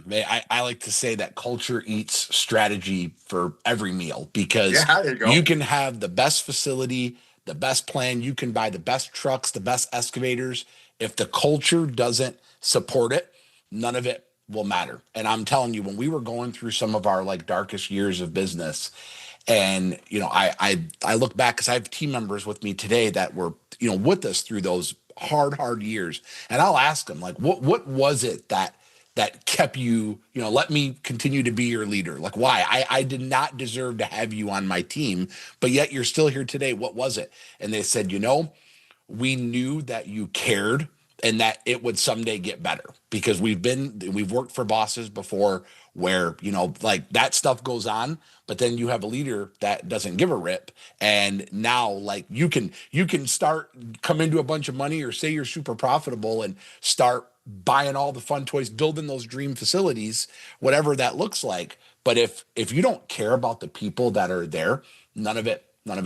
Yeah, I like to say that culture eats strategy for every meal, because you can have the best facility, the best plan, you can buy the best trucks, the best excavators. If the culture doesn't support it, none of it will matter. And I'm telling you, when we were going through some of our darkest years of business, and I look back, because I have team members with me today that were with us through those hard years, and I'll ask them, like, what was it that kept you, let me continue to be your leader? Like, why? I did not deserve to have you on my team, but yet you're still here today. What was it? And they said, we knew that you cared and that it would someday get better, because we've worked for bosses before where, that stuff goes on, but then you have a leader that doesn't give a rip. And now, you can come into a bunch of money, or say you're super profitable, and start buying all the fun toys, building those dream facilities, whatever that looks like. But if you don't care about the people that are there, none of it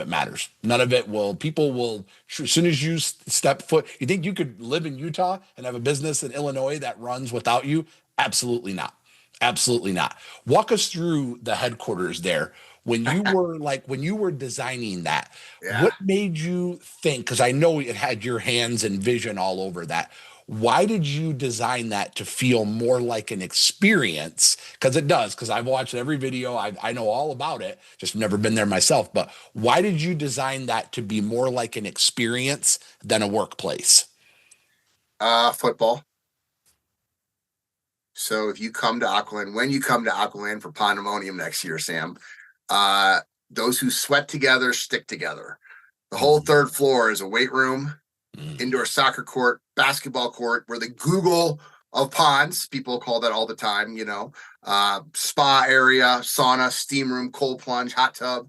matters. None of it will. People will, as soon as you step foot, you think you could live in Utah and have a business in Illinois that runs without you? Absolutely not. Absolutely not. Walk us through the headquarters there. When you were designing that, what made you think, because I know it had your hands and vision all over that, why did you design that to feel more like an experience? Because it does, because I've watched every video. I know all about it, just never been there myself. But why did you design that to be more like an experience than a workplace? Football. So if you come to Aqualand, when you come to Aqualand for Pandemonium next year, Sam, those who sweat together stick together. The whole third floor is a weight room, indoor soccer court, basketball court. We're the Google of ponds. People call that all the time, spa area, sauna, steam room, cold plunge, hot tub.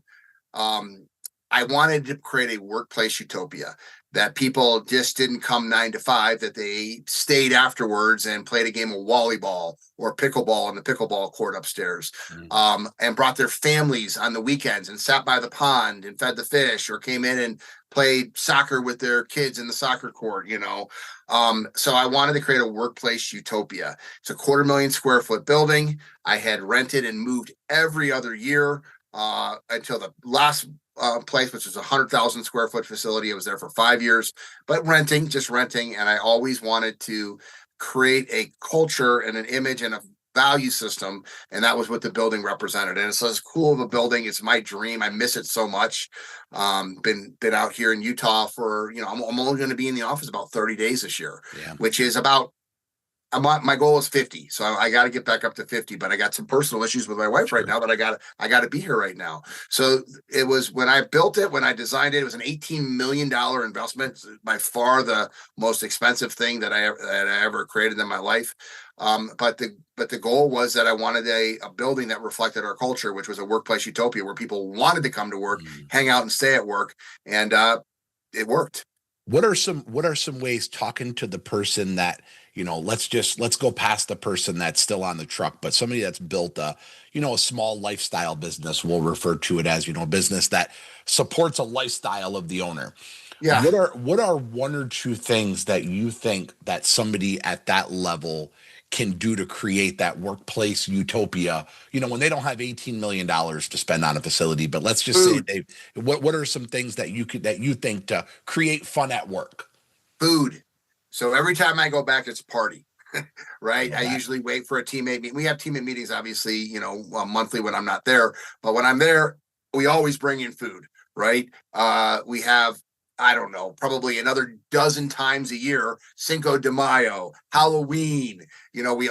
I wanted to create a workplace utopia that people just didn't come 9 to 5, that they stayed afterwards and played a game of volleyball or pickleball in the pickleball court upstairs, and brought their families on the weekends and sat by the pond and fed the fish, or came in and played soccer with their kids in the soccer court, So I wanted to create a workplace utopia. It's a 250,000 square foot building. I had rented and moved every other year until the last place, which was a 100,000 square foot facility. I was there for 5 years, but just renting. And I always wanted to create a culture and an image and a value system. And that was what the building represented. And it's as cool of a building. It's my dream. I miss it so much. Been out here in Utah for, I'm only going to be in the office about 30 days this year, which is about, my goal is 50. So I got to get back up to 50, but I got some personal issues with my wife right now that I got to be here right now. So it was, when I built it, when I designed it, it was an $18 million investment, by far the most expensive thing that I ever created in my life. But the goal was that I wanted a building that reflected our culture, which was a workplace utopia where people wanted to come to work, hang out and stay at work. And it worked. What are some ways, talking to the person that, let's go past the person that's still on the truck, but somebody that's built a small lifestyle business, we'll refer to it as, a business that supports a lifestyle of the owner. Yeah. What are one or two things that you think that somebody at that level can do to create that workplace utopia, when they don't have $18 million to spend on a facility, but let's just say what are some things that you think to create fun at work? Food. So every time I go back, it's a party, right? I usually wait for a teammate meeting. We have teammate meetings, obviously, monthly when I'm not there, but when I'm there, we always bring in food, right? We have, I don't know, probably another dozen times a year, Cinco de Mayo, Halloween, we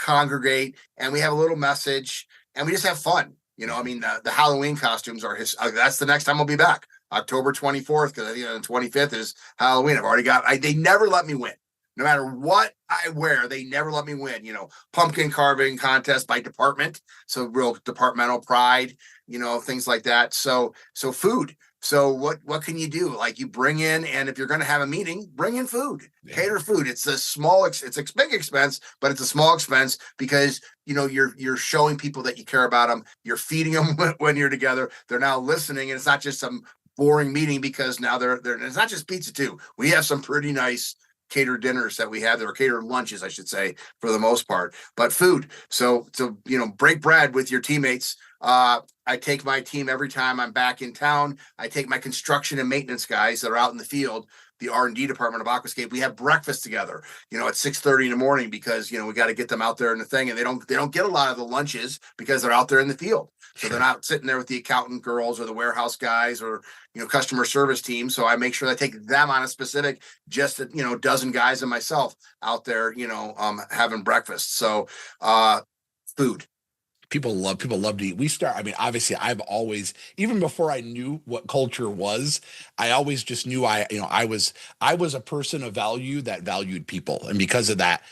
congregate, and we have a little message, and we just have fun. I mean, the Halloween costumes are that's the next time we'll be back, October 24th, because the 25th is Halloween. I've already they never let me win. No matter what I wear, they never let me win. Pumpkin carving contest by department. So real departmental pride, things like that. So food. So what can you do? Like, you bring in, and if you're going to have a meeting, bring in food, cater food. It's it's a big expense, but it's a small expense because, you're showing people that you care about them. You're feeding them when you're together. They're now listening, and it's not just some boring meeting, because now it's not just pizza too. We have some pretty nice catered dinners that we have, or catered lunches, I should say, for the most part, but food. So break bread with your teammates. I take my team every time I'm back in town. I take my construction and maintenance guys that are out in the field, the R&D department of Aquascape. We have breakfast together, at 6:30 in the morning, because, we got to get them out there in the thing, and they don't get a lot of the lunches because they're out there in the field. So they're not sitting there with the accountant girls or the warehouse guys or, customer service team. So I make sure I take them on a specific, just, dozen guys and myself out there, having breakfast. So, food. People love to eat. Obviously I've always, even before I knew what culture was, I always just knew I was a person of value that valued people. And because of that,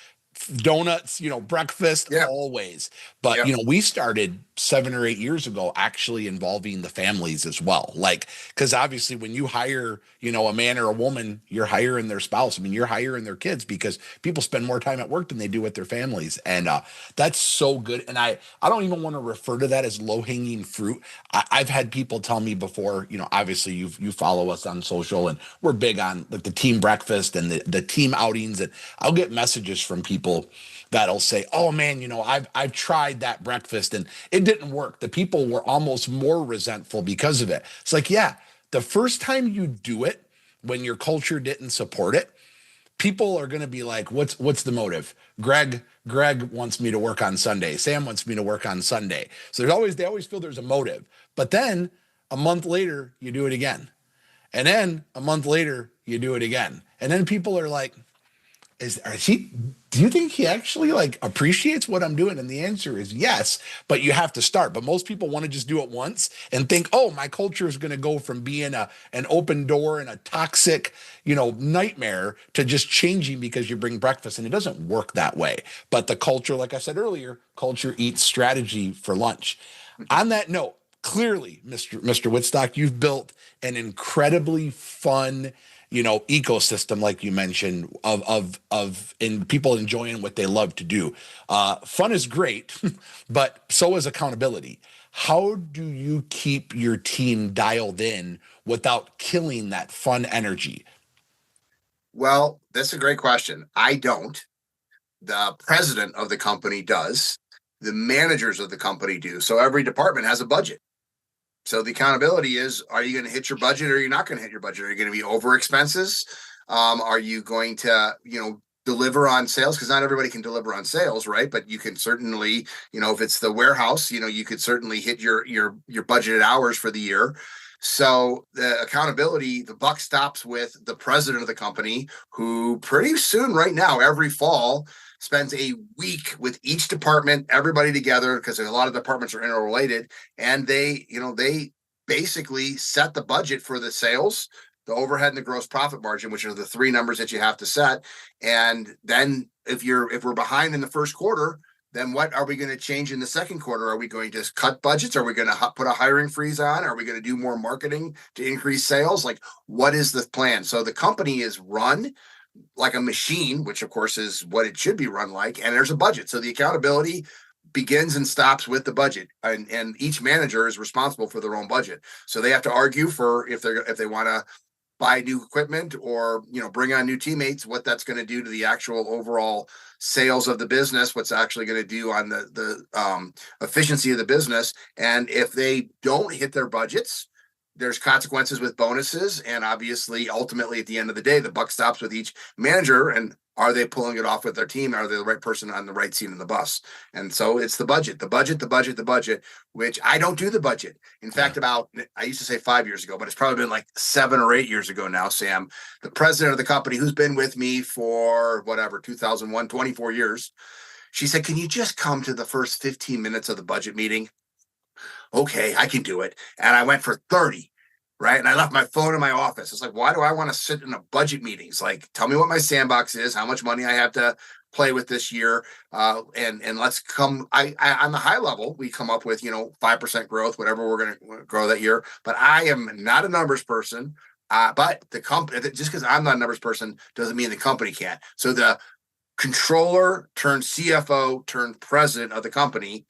donuts, breakfast, always. But, we started 7 or 8 years ago actually involving the families as well. Like, because obviously when you hire, a man or a woman, you're hiring their spouse. I mean, you're hiring their kids, because people spend more time at work than they do with their families. And that's so good. And I don't even want to refer to that as low-hanging fruit. I've had people tell me before, obviously you follow us on social, and we're big on like the team breakfast and the team outings. And I'll get messages from people that'll say, "Oh man, I've tried that breakfast and it didn't work." The people were almost more resentful because of it. It's like, yeah, the first time you do it, when your culture didn't support it, people are going to be like, what's the motive? Greg wants me to work on Sunday. Sam wants me to work on Sunday. So they always feel there's a motive. But then a month later, you do it again. And then a month later, you do it again. And then people are like, do you think he actually like appreciates what I'm doing? And the answer is yes, but you have to start. But most people want to just do it once and think, oh, my culture is going to go from being an open door and a toxic, nightmare to just changing because you bring breakfast. And it doesn't work that way. But the culture, like I said earlier, culture eats strategy for lunch. On that note, clearly, Mr. Wittstock, you've built an incredibly fun ecosystem, like you mentioned, of in people enjoying what they love to do. Fun is great, but so is accountability. How do you keep your team dialed in without killing that fun energy? Well, that's a great question. I don't. The president of the company does. The managers of the company do. So every department has a budget. So the accountability is, are you going to hit your budget, or are you not going to hit your budget? Are you going to be over expenses? Are you going to, deliver on sales? Because not everybody can deliver on sales, right? But you can certainly, if it's the warehouse, you could certainly hit your budgeted hours for the year. So the accountability, the buck stops with the president of the company, who pretty soon right now, every fall, spends a week with each department, everybody together, because a lot of departments are interrelated. And they basically set the budget for the sales, the overhead, and the gross profit margin, which are the three numbers that you have to set. And then if we're behind in the first quarter, then what are we going to change in the second quarter? Are we going to cut budgets? Are we going to put a hiring freeze on? Are we going to do more marketing to increase sales? Like, what is the plan? So the company is run like a machine, which of course is what it should be run like. And there's a budget. So the accountability begins and stops with the budget, and each manager is responsible for their own budget. So they have to argue for if they want to buy new equipment or, bring on new teammates, what that's going to do to the actual overall sales of the business, what's actually going to do on the efficiency of the business. And if they don't hit their budgets, there's consequences with bonuses. And obviously, ultimately, at the end of the day, the buck stops with each manager. And are they pulling it off with their team? Are they the right person on the right seat in the bus? And so it's the budget, which I don't do the budget. In fact, I used to say 5 years ago, but it's probably been like 7 or 8 years ago now, Sam, the president of the company, who's been with me for 2001, 24 years, She said, can you just come to the first 15 minutes of the budget meeting? Okay, I can do it. And I went for 30. Right. And I left my phone in my office. It's like, why do I want to sit in a budget meeting? It's like, tell me what my sandbox is, how much money I have to play with this year. And let's come. I on the high level, we come up with, 5% growth, whatever we're going to grow that year. But I am not a numbers person. But the company, just because I'm not a numbers person doesn't mean the company can't. So the controller turned CFO turned president of the company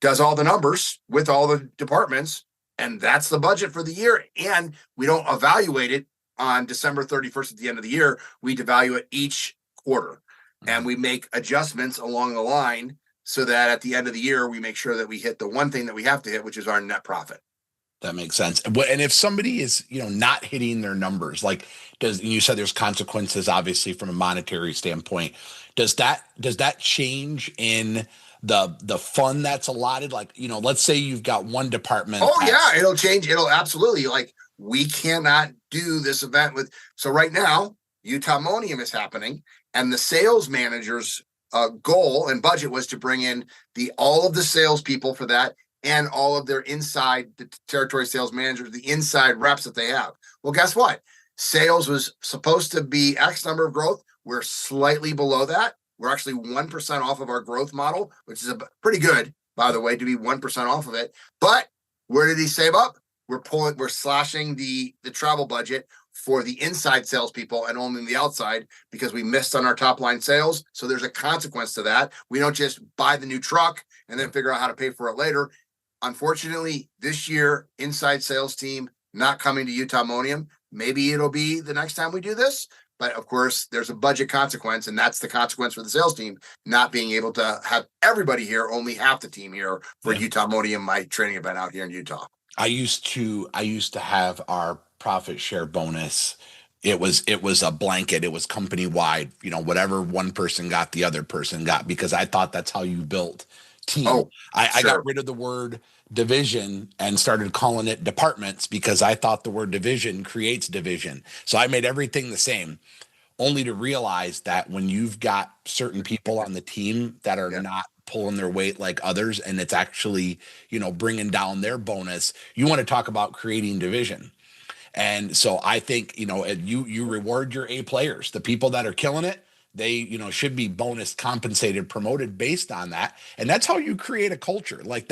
does all the numbers with all the departments, and that's the budget for the year. And we don't evaluate it on December 31st at the end of the year. We evaluate each quarter, and we make adjustments along the line so that at the end of the year, we make sure that we hit the one thing that we have to hit, which is our net profit. That makes sense. And if somebody is, not hitting their numbers, like you said there's consequences, obviously, from a monetary standpoint. Does that change in the fund that's allotted? Like, let's say you've got one department. Oh yeah, it'll change. It'll absolutely, like, we cannot do this event so right now, Utah-monium is happening, and the sales manager's goal and budget was to bring in all of the salespeople for that, and all of their the territory sales managers, the inside reps that they have. Well, guess what? Sales was supposed to be X number of growth. We're slightly below that. We're actually 1% off of our growth model, which is pretty good, by the way, to be 1% off of it. But where did he save up? We're slashing the travel budget for the inside salespeople and only the outside because we missed on our top line sales. So there's a consequence to that. We don't just buy the new truck and then figure out how to pay for it later. Unfortunately, this year, inside sales team not coming to Utah-monium. Maybe it'll be the next time we do this. But of course, there's a budget consequence, and that's the consequence for the sales team not being able to have everybody here, only half the team here for Utah-monium, my training event out here in Utah. I used to have our profit share bonus. It was a blanket. It was company wide. Whatever one person got, the other person got, because I thought that's how you built team. Oh, I got rid of the word division and started calling it departments because I thought the word division creates division. So I made everything the same, only to realize that when you've got certain people on the team that are not pulling their weight like others, and it's actually, bringing down their bonus, you want to talk about creating division. And so I think, you reward your A players, the people that are killing it. They, should be bonus compensated, promoted based on that. And that's how you create a culture. Like,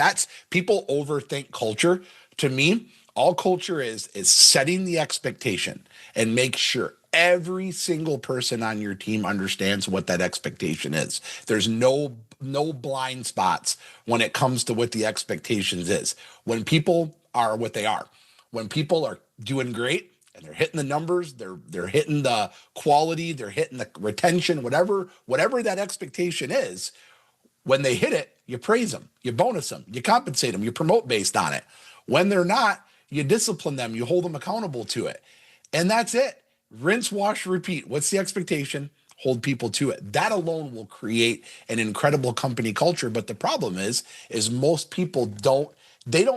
people overthink culture. To me, all culture is setting the expectation and make sure every single person on your team understands what that expectation is. There's no blind spots when it comes to what the expectations is. When people are what they are, when people are doing great, and they're hitting the numbers, they're hitting the quality, they're hitting the retention, whatever that expectation is. When they hit it, you praise them, you bonus them, you compensate them, you promote based on it. When they're not, you discipline them, you hold them accountable to it. And that's it. Rinse, wash, repeat. What's the expectation? Hold people to it. That alone will create an incredible company culture. But the problem is most people don't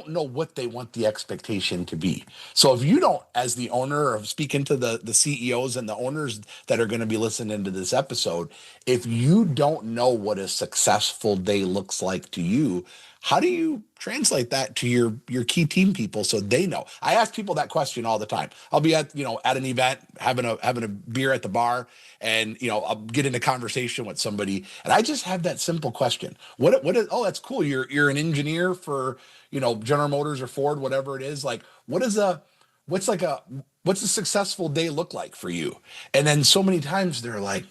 know what they want the expectation to be. So if you don't, as the owner, of speaking to the CEOs and the owners that are going to be listening to this episode, if you don't know what a successful day looks like to you, how do you translate that to your key team people so they know? I ask people that question all the time. I'll be at an event, having a beer at the bar, and I'll get into conversation with somebody, and I just have that simple question. What is, oh, that's cool. You're an engineer for General Motors or Ford, whatever it is. Like, what's a successful day look like for you? And then so many times they're like,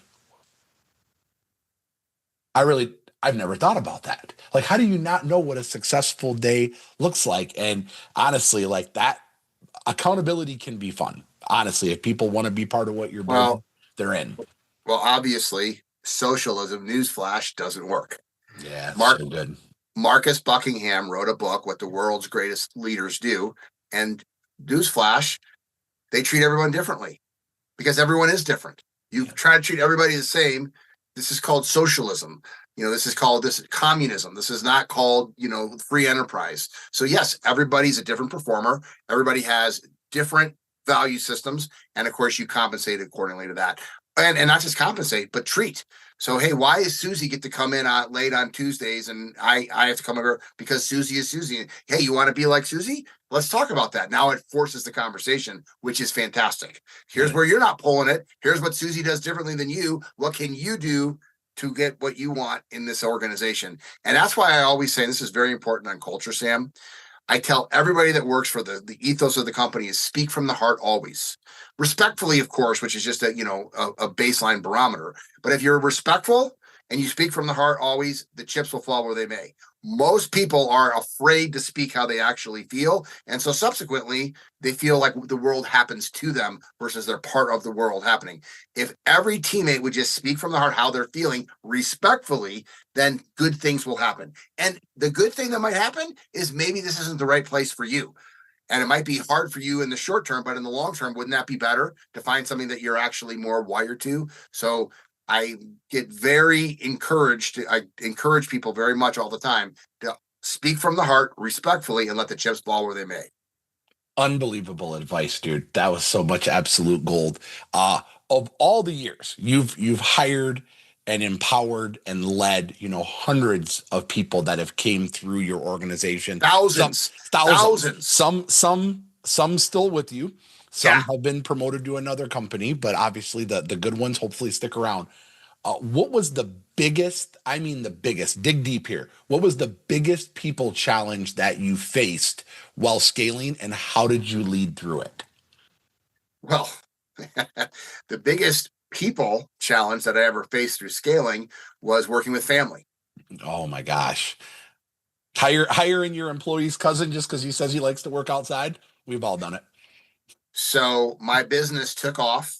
I've never thought about that. Like, how do you not know what a successful day looks like? And honestly, like, that accountability can be fun. Honestly, if people want to be part of what you're building, they're in. Well, obviously, socialism, newsflash, doesn't work. Yeah, so good. Marcus Buckingham wrote a book, What the World's Greatest Leaders Do. And newsflash, they treat everyone differently because everyone is different. You try to treat everybody the same. This is called socialism. This is communism. This is not called, free enterprise. So yes, everybody's a different performer. Everybody has different value systems. And of course, you compensate accordingly to that. and not just compensate, but treat. So, hey, why is Susie get to come in late on Tuesdays and I have to come over because Susie is Susie? Hey, you want to be like Susie? Let's talk about that. Now it forces the conversation, which is fantastic. Here's where you're not pulling it. Here's what Susie does differently than you. What can you do to get what you want in this organization? And that's why I always say this is very important on culture, Sam. I tell everybody that works for the ethos of the company is speak from the heart always. Respectfully, of course, which is just a baseline barometer. But if you're respectful and you speak from the heart always, the chips will fall where they may. Most people are afraid to speak how they actually feel. And so subsequently, they feel like the world happens to them versus they're part of the world happening. If every teammate would just speak from the heart how they're feeling respectfully, then good things will happen. And the good thing that might happen is maybe this isn't the right place for you. And it might be hard for you in the short term, but in the long term, wouldn't that be better to find something that you're actually more wired to? So I get very encouraged. I encourage people very much all the time to speak from the heart respectfully and let the chips fall where they may. Unbelievable advice, dude. That was so much absolute gold. Of all the years you've hired and empowered and led, hundreds of people that have came through your organization. Thousands. Some still with you. Some have been promoted to another company, but obviously the good ones hopefully stick around. What was the biggest, dig deep here. What was the biggest people challenge that you faced while scaling, and how did you lead through it? Well, the biggest people challenge that I ever faced through scaling was working with family. Oh my gosh. Hiring your employee's cousin just because he says he likes to work outside. We've all done it. So my business took off,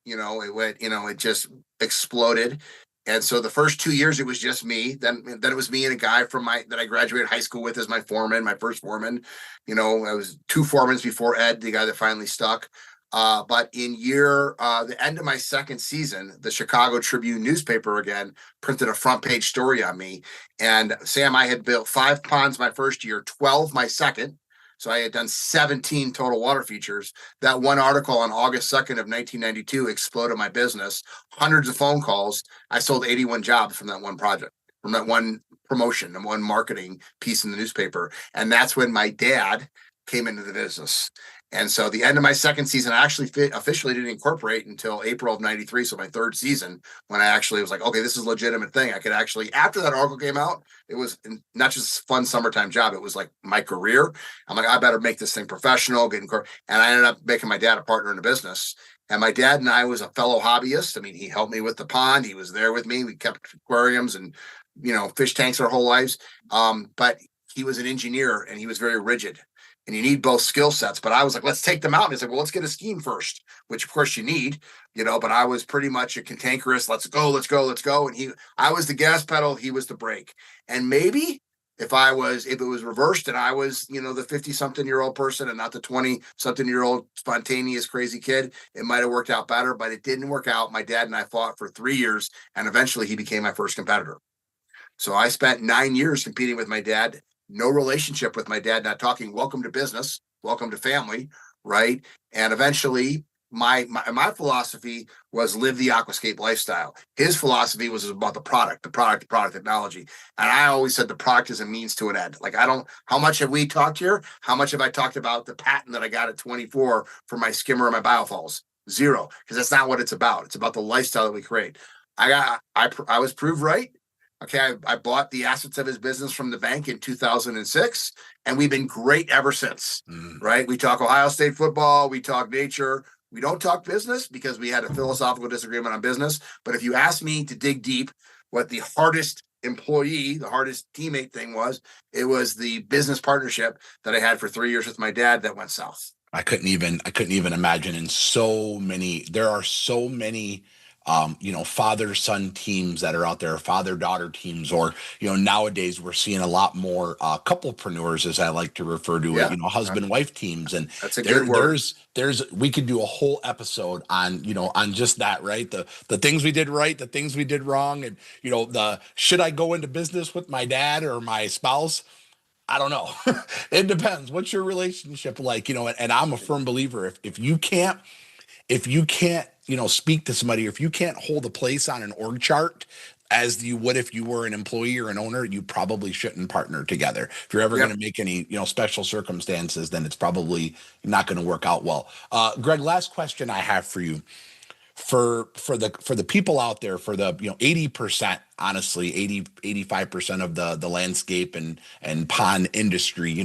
it went, it just exploded. And so the first 2 years, it was just me. Then it was me and a guy that I graduated high school with as my foreman, my first foreman. I was 2 foremans before Ed, the guy that finally stuck. But in the end of my second season, the Chicago Tribune newspaper again printed a front page story on me. And Sam, I had built 5 ponds my first year, 12 my second. So I had done 17 total water features. That one article on August 2nd of 1992 exploded my business. Hundreds of phone calls. I sold 81 jobs from that one project, from that one promotion and one marketing piece in the newspaper. And that's when my dad came into the business. And so the end of my second season, I actually officially didn't incorporate until April of 93. So my third season, when I actually was like, okay, this is a legitimate thing. I could actually, after that article came out, it was not just a fun summertime job. It was like my career. I'm like, I better make this thing professional. And I ended up making my dad a partner in the business. And my dad and I was a fellow hobbyist. I mean, he helped me with the pond. He was there with me. We kept aquariums and, fish tanks our whole lives. But he was an engineer and he was very rigid. And you need both skill sets. But I was like, let's take them out. And he's like, well, let's get a scheme first, which of course you need, but I was pretty much a cantankerous, let's go. And I was the gas pedal, he was the brake. And maybe if it was reversed and I was, the 50-something-year-old person and not the 20-something-year-old spontaneous, crazy kid, it might have worked out better, but it didn't work out. My dad and I fought for 3 years and eventually he became my first competitor. So I spent 9 years competing with my dad. No relationship with my dad, not talking. Welcome to business, welcome to family, right? And eventually, my philosophy was live the aquascape lifestyle. His philosophy was about the product technology. And I always said the product is a means to an end. Like how much have we talked here? How much have I talked about the patent that I got at 24 for my skimmer and my biofalls? 0, because that's not what it's about. It's about the lifestyle that we create. I was proved right. Okay, I bought the assets of his business from the bank in 2006, and we've been great ever since, right? We talk Ohio State football, we talk nature, we don't talk business because we had a philosophical disagreement on business. But if you ask me to dig deep, what the hardest employee, the hardest teammate thing was, it was the business partnership that I had for 3 years with my dad that went south. I couldn't even imagine. There are so many father-son teams that are out there, father-daughter teams, or, nowadays we're seeing a lot more couplepreneurs, as I like to refer to it, husband-wife teams. And that's a good word. We could do a whole episode on just that, right? The things we did right, the things we did wrong. And, should I go into business with my dad or my spouse? I don't know. It depends. What's your relationship like? And I'm a firm believer. If you can't speak to somebody, or if you can't hold a place on an org chart as you would if you were an employee or an owner, you probably shouldn't partner together. If you're ever going Yep. to make any, special circumstances, then it's probably not going to work out well. Greg, last question I have for you. For the people out there, for the 80%, honestly 85% of the landscape and pond industry,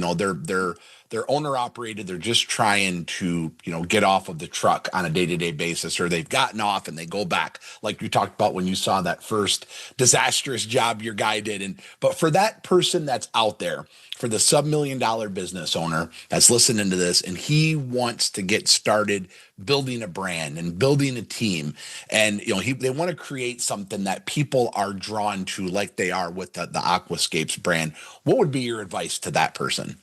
they're owner operated. They're just trying to get off of the truck on a day-to-day basis, or they've gotten off and they go back, like you talked about when you saw that first disastrous job your guy did. But for that person that's out there, for the sub-$1 million business owner that's listening to this, and he wants to get started building a brand and building a team, and they want to create something that people are drawn to, like they are with the Aquascapes brand, what would be your advice to that person?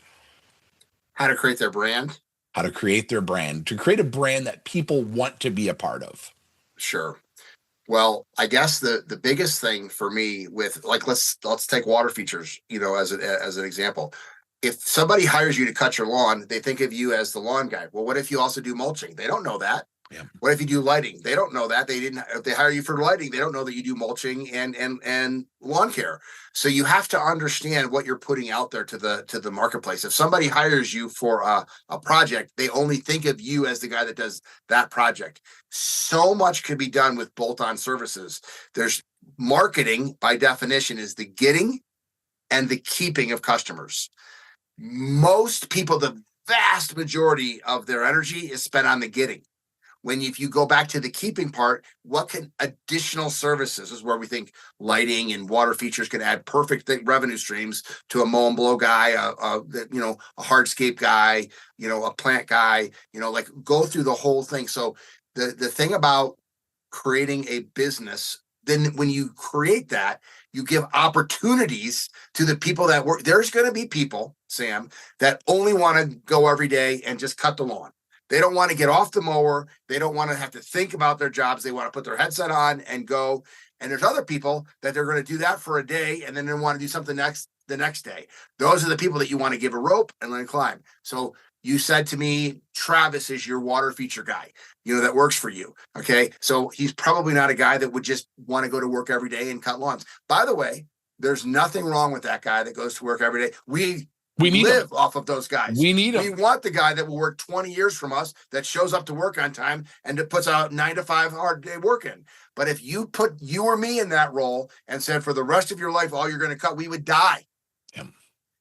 How to create their brand? How to create their brand, to create a brand that people want to be a part of. Sure. Well, I guess the biggest thing for me with, like, let's take water features, as an example. If somebody hires you to cut your lawn, they think of you as the lawn guy. Well, what if you also do mulching? They don't know that. Yeah. What if you do lighting? They don't know that. If they hire you for lighting, they don't know that you do mulching and lawn care. So you have to understand what you're putting out there to the marketplace. If somebody hires you for a project, they only think of you as the guy that does that project. So much could be done with bolt-on services. There's marketing, by definition, is the getting and the keeping of customers. Most people, the vast majority of their energy is spent on the getting. If you go back to the keeping part, what can additional services, is where we think lighting and water features can add perfect revenue streams to a mow and blow guy, a hardscape guy, a plant guy, like go through the whole thing. So the thing about creating a business, then when you create that, you give opportunities to the people that work. There's going to be people, Sam, that only want to go every day and just cut the lawn. They don't want to get off the mower. They don't want to have to think about their jobs. They want to put their headset on and go. And there's other people that they're going to do that for a day and then they want to do something the next day. Those are the people that you want to give a rope and let them climb. So you said to me, Travis is your water feature guy, that works for you. Okay. So he's probably not a guy that would just want to go to work every day and cut lawns. By the way, there's nothing wrong with that guy that goes to work every day. We live off of those guys. We need them. We want the guy that will work 20 years from us, that shows up to work on time and that puts out 9 to 5 hard day working. But if you put you or me in that role and said for the rest of your life, all you're going to cut, we would die. Yeah.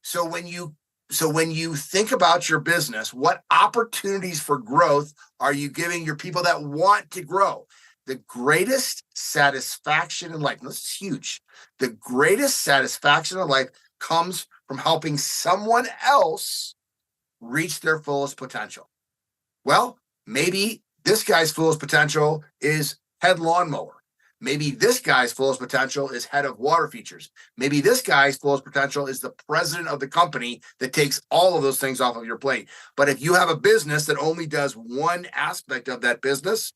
So when you think about your business, what opportunities for growth are you giving your people that want to grow? The greatest satisfaction in life, and this is huge, the greatest satisfaction in life comes from helping someone else reach their fullest potential. Well, maybe this guy's fullest potential is head lawnmower. Maybe this guy's fullest potential is head of water features. Maybe this guy's fullest potential is the president of the company that takes all of those things off of your plate. But if you have a business that only does one aspect of that business,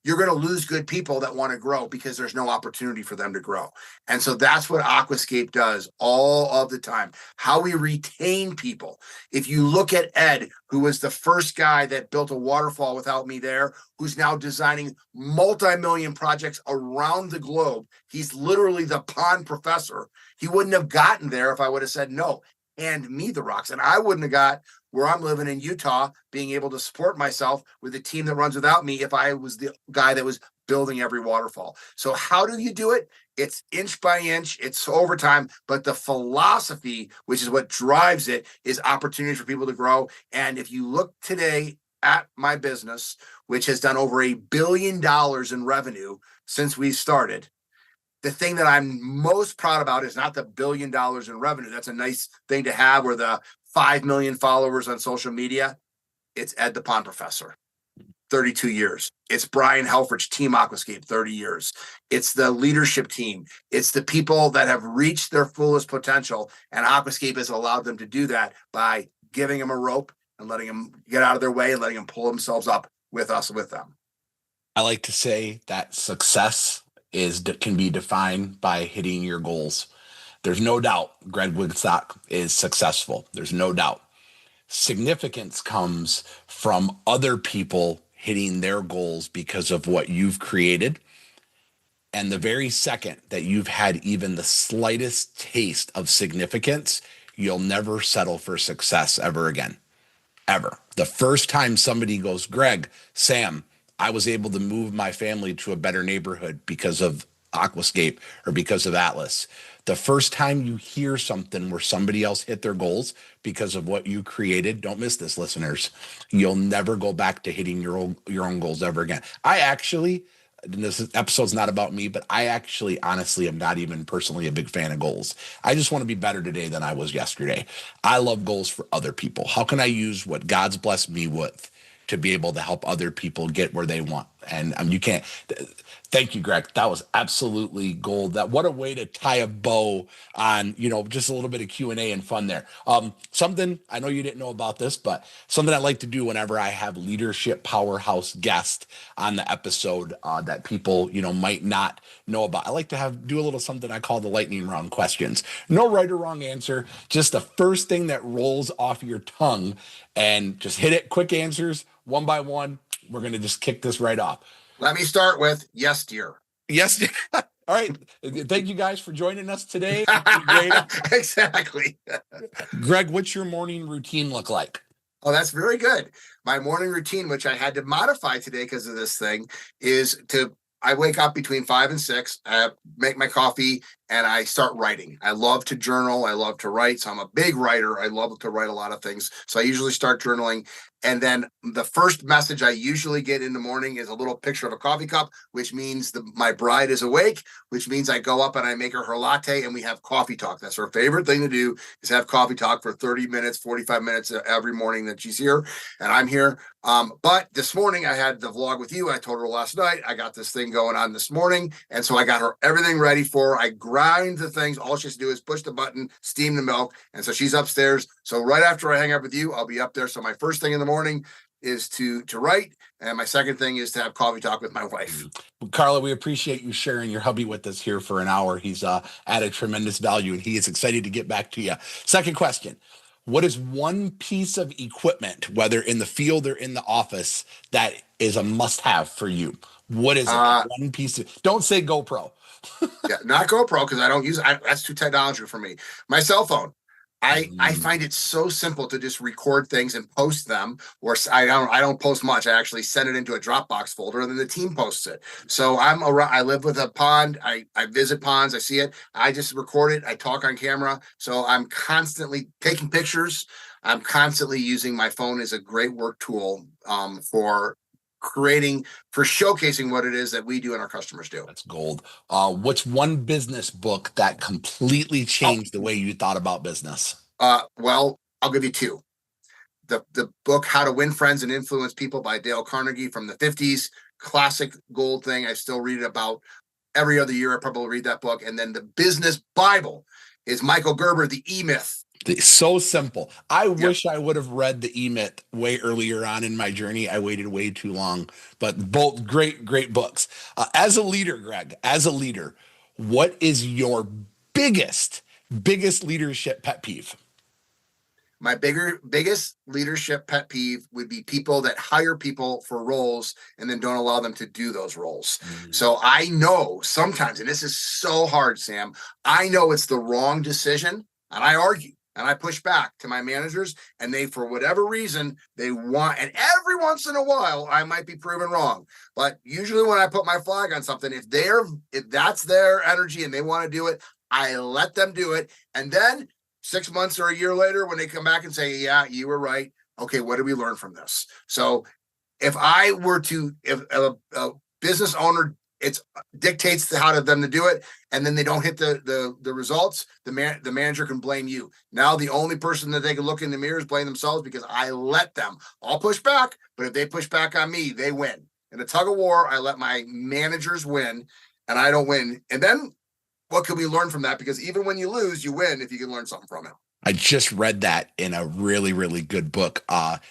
you're going to lose good people that want to grow because there's no opportunity for them to grow. And so that's what Aquascape does all of the time. How we retain people. If you look at Ed, who was the first guy that built a waterfall without me there, who's now designing multi-million projects around the globe. He's literally the pond professor. He wouldn't have gotten there if I would have said, no, hand me the rocks. And I wouldn't have got where I'm living in Utah, being able to support myself with a team that runs without me if I was the guy that was building every waterfall. So how do you do it? It's inch by inch, it's over time, but the philosophy, which is what drives it, is opportunity for people to grow. And if you look today at my business, which has done over $1 billion in revenue since we started, the thing that I'm most proud about is not the $1 billion in revenue. That's a nice thing to have, or the 5 million followers on social media. It's Ed the Pond Professor, 32 years. It's Brian Helfrich, Team Aquascape, 30 years. It's the leadership team. It's the people that have reached their fullest potential. And Aquascape has allowed them to do that by giving them a rope and letting them get out of their way and letting them pull themselves up with us, with them. I like to say that success can be defined by hitting your goals. There's no doubt Greg Wittstock is successful. There's no doubt. Significance comes from other people hitting their goals because of what you've created. And the very second that you've had even the slightest taste of significance, you'll never settle for success ever again. Ever. The first time somebody goes, Greg, Sam, I was able to move my family to a better neighborhood because of Aquascape or because of Atlas. The first time you hear something where somebody else hit their goals because of what you created, don't miss this, listeners. You'll never go back to hitting your own goals ever again. I actually, and this episode's not about me, but I actually honestly am not even personally a big fan of goals. I just want to be better today than I was yesterday. I love goals for other people. How can I use what God's blessed me with to be able to help other people get where they want? And you can't. Thank you, Greg. That was absolutely gold. That what a way to tie a bow on, just a little bit of Q&A and fun there. Something I know you didn't know about this, but something I like to do whenever I have leadership powerhouse guest on the episode that people, might not know about. I like to do a little something I call the lightning round questions. No right or wrong answer, just the first thing that rolls off your tongue, and just hit it. Quick answers, one by one. We're going to just kick this right off. Let me start with yes, dear. Yes, dear. All right. Thank you guys for joining us today. Exactly. Greg, what's your morning routine look like? Oh, that's very good. My morning routine, which I had to modify today because of this thing, is I wake up between 5 and 6, I make my coffee, and I start writing. I love to journal. I love to write. So I'm a big writer. I love to write a lot of things. So I usually start journaling. And then the first message I usually get in the morning is a little picture of a coffee cup, which means my bride is awake, which means I go up and I make her latte and we have coffee talk. That's her favorite thing to do, is have coffee talk for 30 minutes, 45 minutes every morning that she's here and I'm here. But this morning I had the vlog with you. I told her last night, I got this thing going on this morning. And so I got her everything ready for her. I grind the things. All she has to do is push the button, steam the milk. And so she's upstairs. So right after I hang up with you, I'll be up there. So my first thing in the morning is to write. And my second thing is to have coffee talk with my wife. Carla, we appreciate you sharing your hubby with us here for an hour. He's added tremendous value and he is excited to get back to you. Second question. What is one piece of equipment, whether in the field or in the office, that is a must-have for you? What is it? One piece of, don't say GoPro. Yeah, not GoPro, because I don't use it. That's too technology for me. My cell phone. I find it so simple to just record things and post them. Or I don't post much. I actually send it into a Dropbox folder, and then the team posts it. So I'm around. I live with a pond. I visit ponds. I see it. I just record it. I talk on camera. So I'm constantly taking pictures. I'm constantly using my phone as a great work tool for showcasing what it is that we do and our customers do. That's gold. What's one business book that completely changed the way you thought about business? Well, I'll give you two. The book, How to Win Friends and Influence People by Dale Carnegie from the 50s, classic gold thing. I still read it about every other year. I probably read that book. And then the business Bible is Michael Gerber, The E-Myth. So simple. I wish I would have read the E-Myth way earlier on in my journey. I waited way too long, but both great books. As a leader, Greg, what is your biggest leadership pet peeve? My biggest leadership pet peeve would be people that hire people for roles and then don't allow them to do those roles. So I know sometimes, and this is so hard, Sam, I know it's the wrong decision, and I argue. And I push back to my managers, and they, for whatever reason, they want, and every once in a while, I might be proven wrong. But usually when I put my flag on something, if that's their energy and they want to do it, I let them do it. And then 6 months or a year later, when they come back and say, yeah, you were right. Okay, what did we learn from this? So if a business owner, it dictates how to them to do it, and then they don't hit the results, the manager can blame you. Now the only person that they can look in the mirror is blame themselves, because I let them. I'll push back, but if they push back on me, they win. In a tug of war, I let my managers win, and I don't win. And then what can we learn from that? Because even when you lose, you win if you can learn something from it. I just read that in a really good book,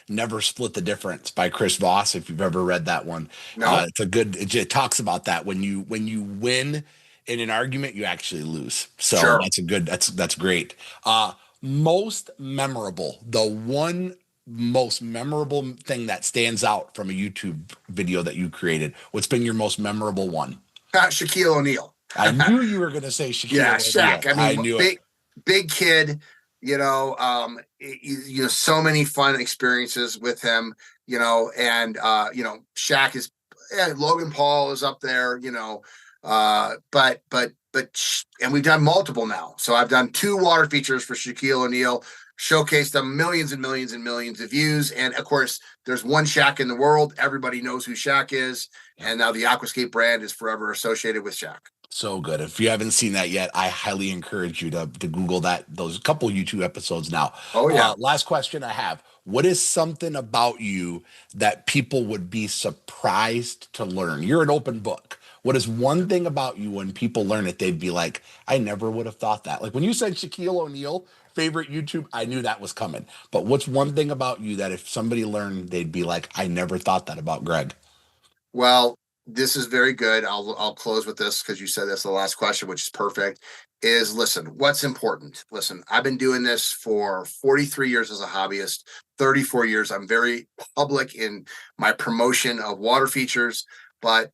Never Split the Difference by Chris Voss. If you've ever read that one, no. It talks about that. When you win in an argument, you actually lose. So sure. That's great. Most memorable, the one most memorable thing that stands out from a YouTube video that you created? What's been your most memorable one? Shaquille O'Neal. I knew you were going to say Shaquille Yeah, O'Neal. Shaq. I mean, knew big kid. So many fun experiences with him. And Shaq is, Logan Paul is up there. And we've done multiple now. So I've done 2 water features for Shaquille O'Neal, showcased them millions and millions and millions of views. And of course, there's one Shaq in the world. Everybody knows who Shaq is. And now the Aquascape brand is forever associated with Shaq. So good. If you haven't seen that yet, I highly encourage you to Google those couple YouTube episodes now. Oh, yeah. Last question I have. What is something about you that people would be surprised to learn? You're an open book. What is one thing about you when people learn it, they'd be like, I never would have thought that. Like when you said Shaquille O'Neal, favorite YouTube, I knew that was coming. But what's one thing about you that if somebody learned, they'd be like, I never thought that about Greg? Well, this is very good. I'll close with this because you said that's the last question, which is perfect. Is listen, what's important? Listen, I've been doing this for 43 years as a hobbyist, 34 years. I'm very public in my promotion of water features, but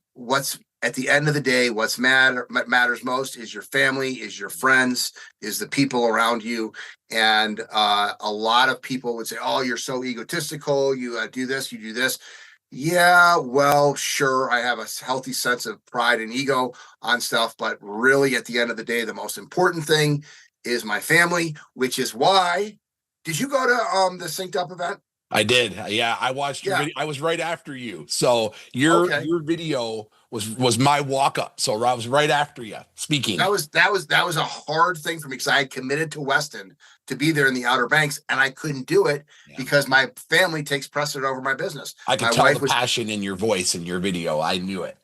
at the end of the day, what matters most is your family, is your friends, is the people around you. And a lot of people would say, oh, you're so egotistical. You do this, you do this. Yeah, well, sure, I have a healthy sense of pride and ego on stuff, but really at the end of the day, the most important thing is my family, which is why, did you go to the Synced Up event? I did. Yeah, I watched your video. I was right after you. So your video was my walk up. So I was right after you speaking. That was a hard thing for me because I had committed to Weston to be there in the Outer Banks, and I couldn't do it because my family takes precedent over my business. I could tell the passion in your voice in your video. I knew it.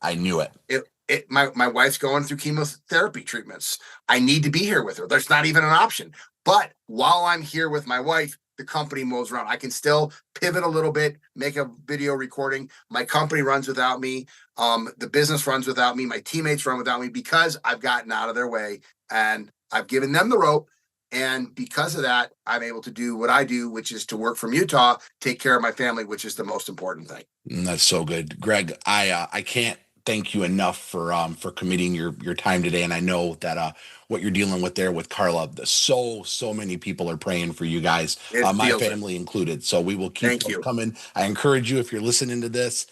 My wife's going through chemotherapy treatments. I need to be here with her. There's not even an option. But while I'm here with my wife, the company moves around. I can still pivot a little bit, make a video recording. My company runs without me. The business runs without me. My teammates run without me because I've gotten out of their way and I've given them the rope. And because of that, I'm able to do what I do, which is to work from Utah, take care of my family, which is the most important thing. That's so good. Greg, I can't thank you enough for committing your time today. And I know that what you're dealing with there with Carla, so many people are praying for you guys, my family included. So we will keep those coming. I encourage you, if you're listening to this,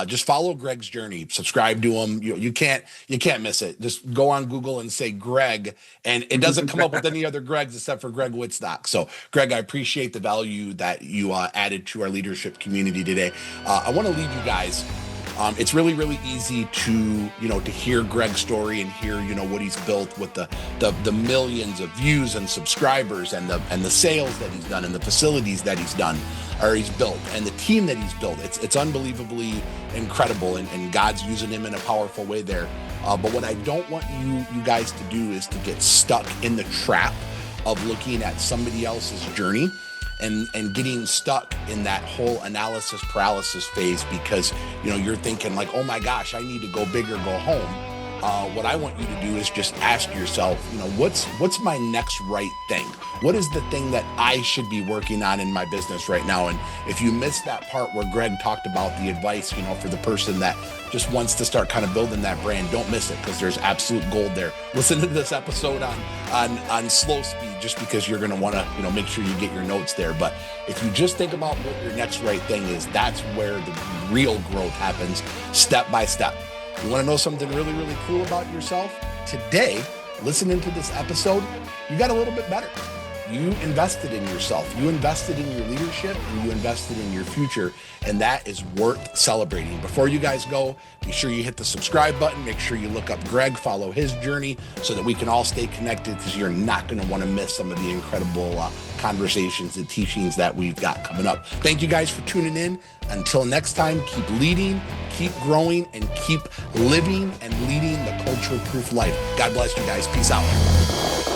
just follow Greg's journey, subscribe to him. You can't miss it. Just go on Google and say Greg, and it doesn't come up with any other Gregs except for Greg Wittstock. So Greg, I appreciate the value that you added to our leadership community today. I want to leave you guys. It's really, really easy to hear Greg's story and hear, what he's built with the millions of views and subscribers and the sales that he's done and the facilities that he's done or he's built and the team that he's built. It's unbelievably incredible and God's using him in a powerful way there. But what I don't want you guys to do is to get stuck in the trap of looking at somebody else's journey and getting stuck in that whole analysis paralysis phase because, you're thinking like, oh my gosh, I need to go big or go home. What I want you to do is just ask yourself, what's my next right thing? What is the thing that I should be working on in my business right now? And if you missed that part where Greg talked about the advice, for the person that just wants to start kind of building that brand, don't miss it because there's absolute gold there. Listen to this episode on slow speed just because you're going to want to, make sure you get your notes there. But if you just think about what your next right thing is, that's where the real growth happens step by step. You want to know something really, really cool about yourself? Today, listening to this episode, you got a little bit better. You invested in yourself. You invested in your leadership and you invested in your future. And that is worth celebrating. Before you guys go, be sure you hit the subscribe button. Make sure you look up Greg, follow his journey so that we can all stay connected because you're not going to want to miss some of the incredible conversations and teachings that we've got coming up. Thank you guys for tuning in. Until next time, keep leading, keep growing, and keep living and leading the culture-proof life. God bless you guys. Peace out.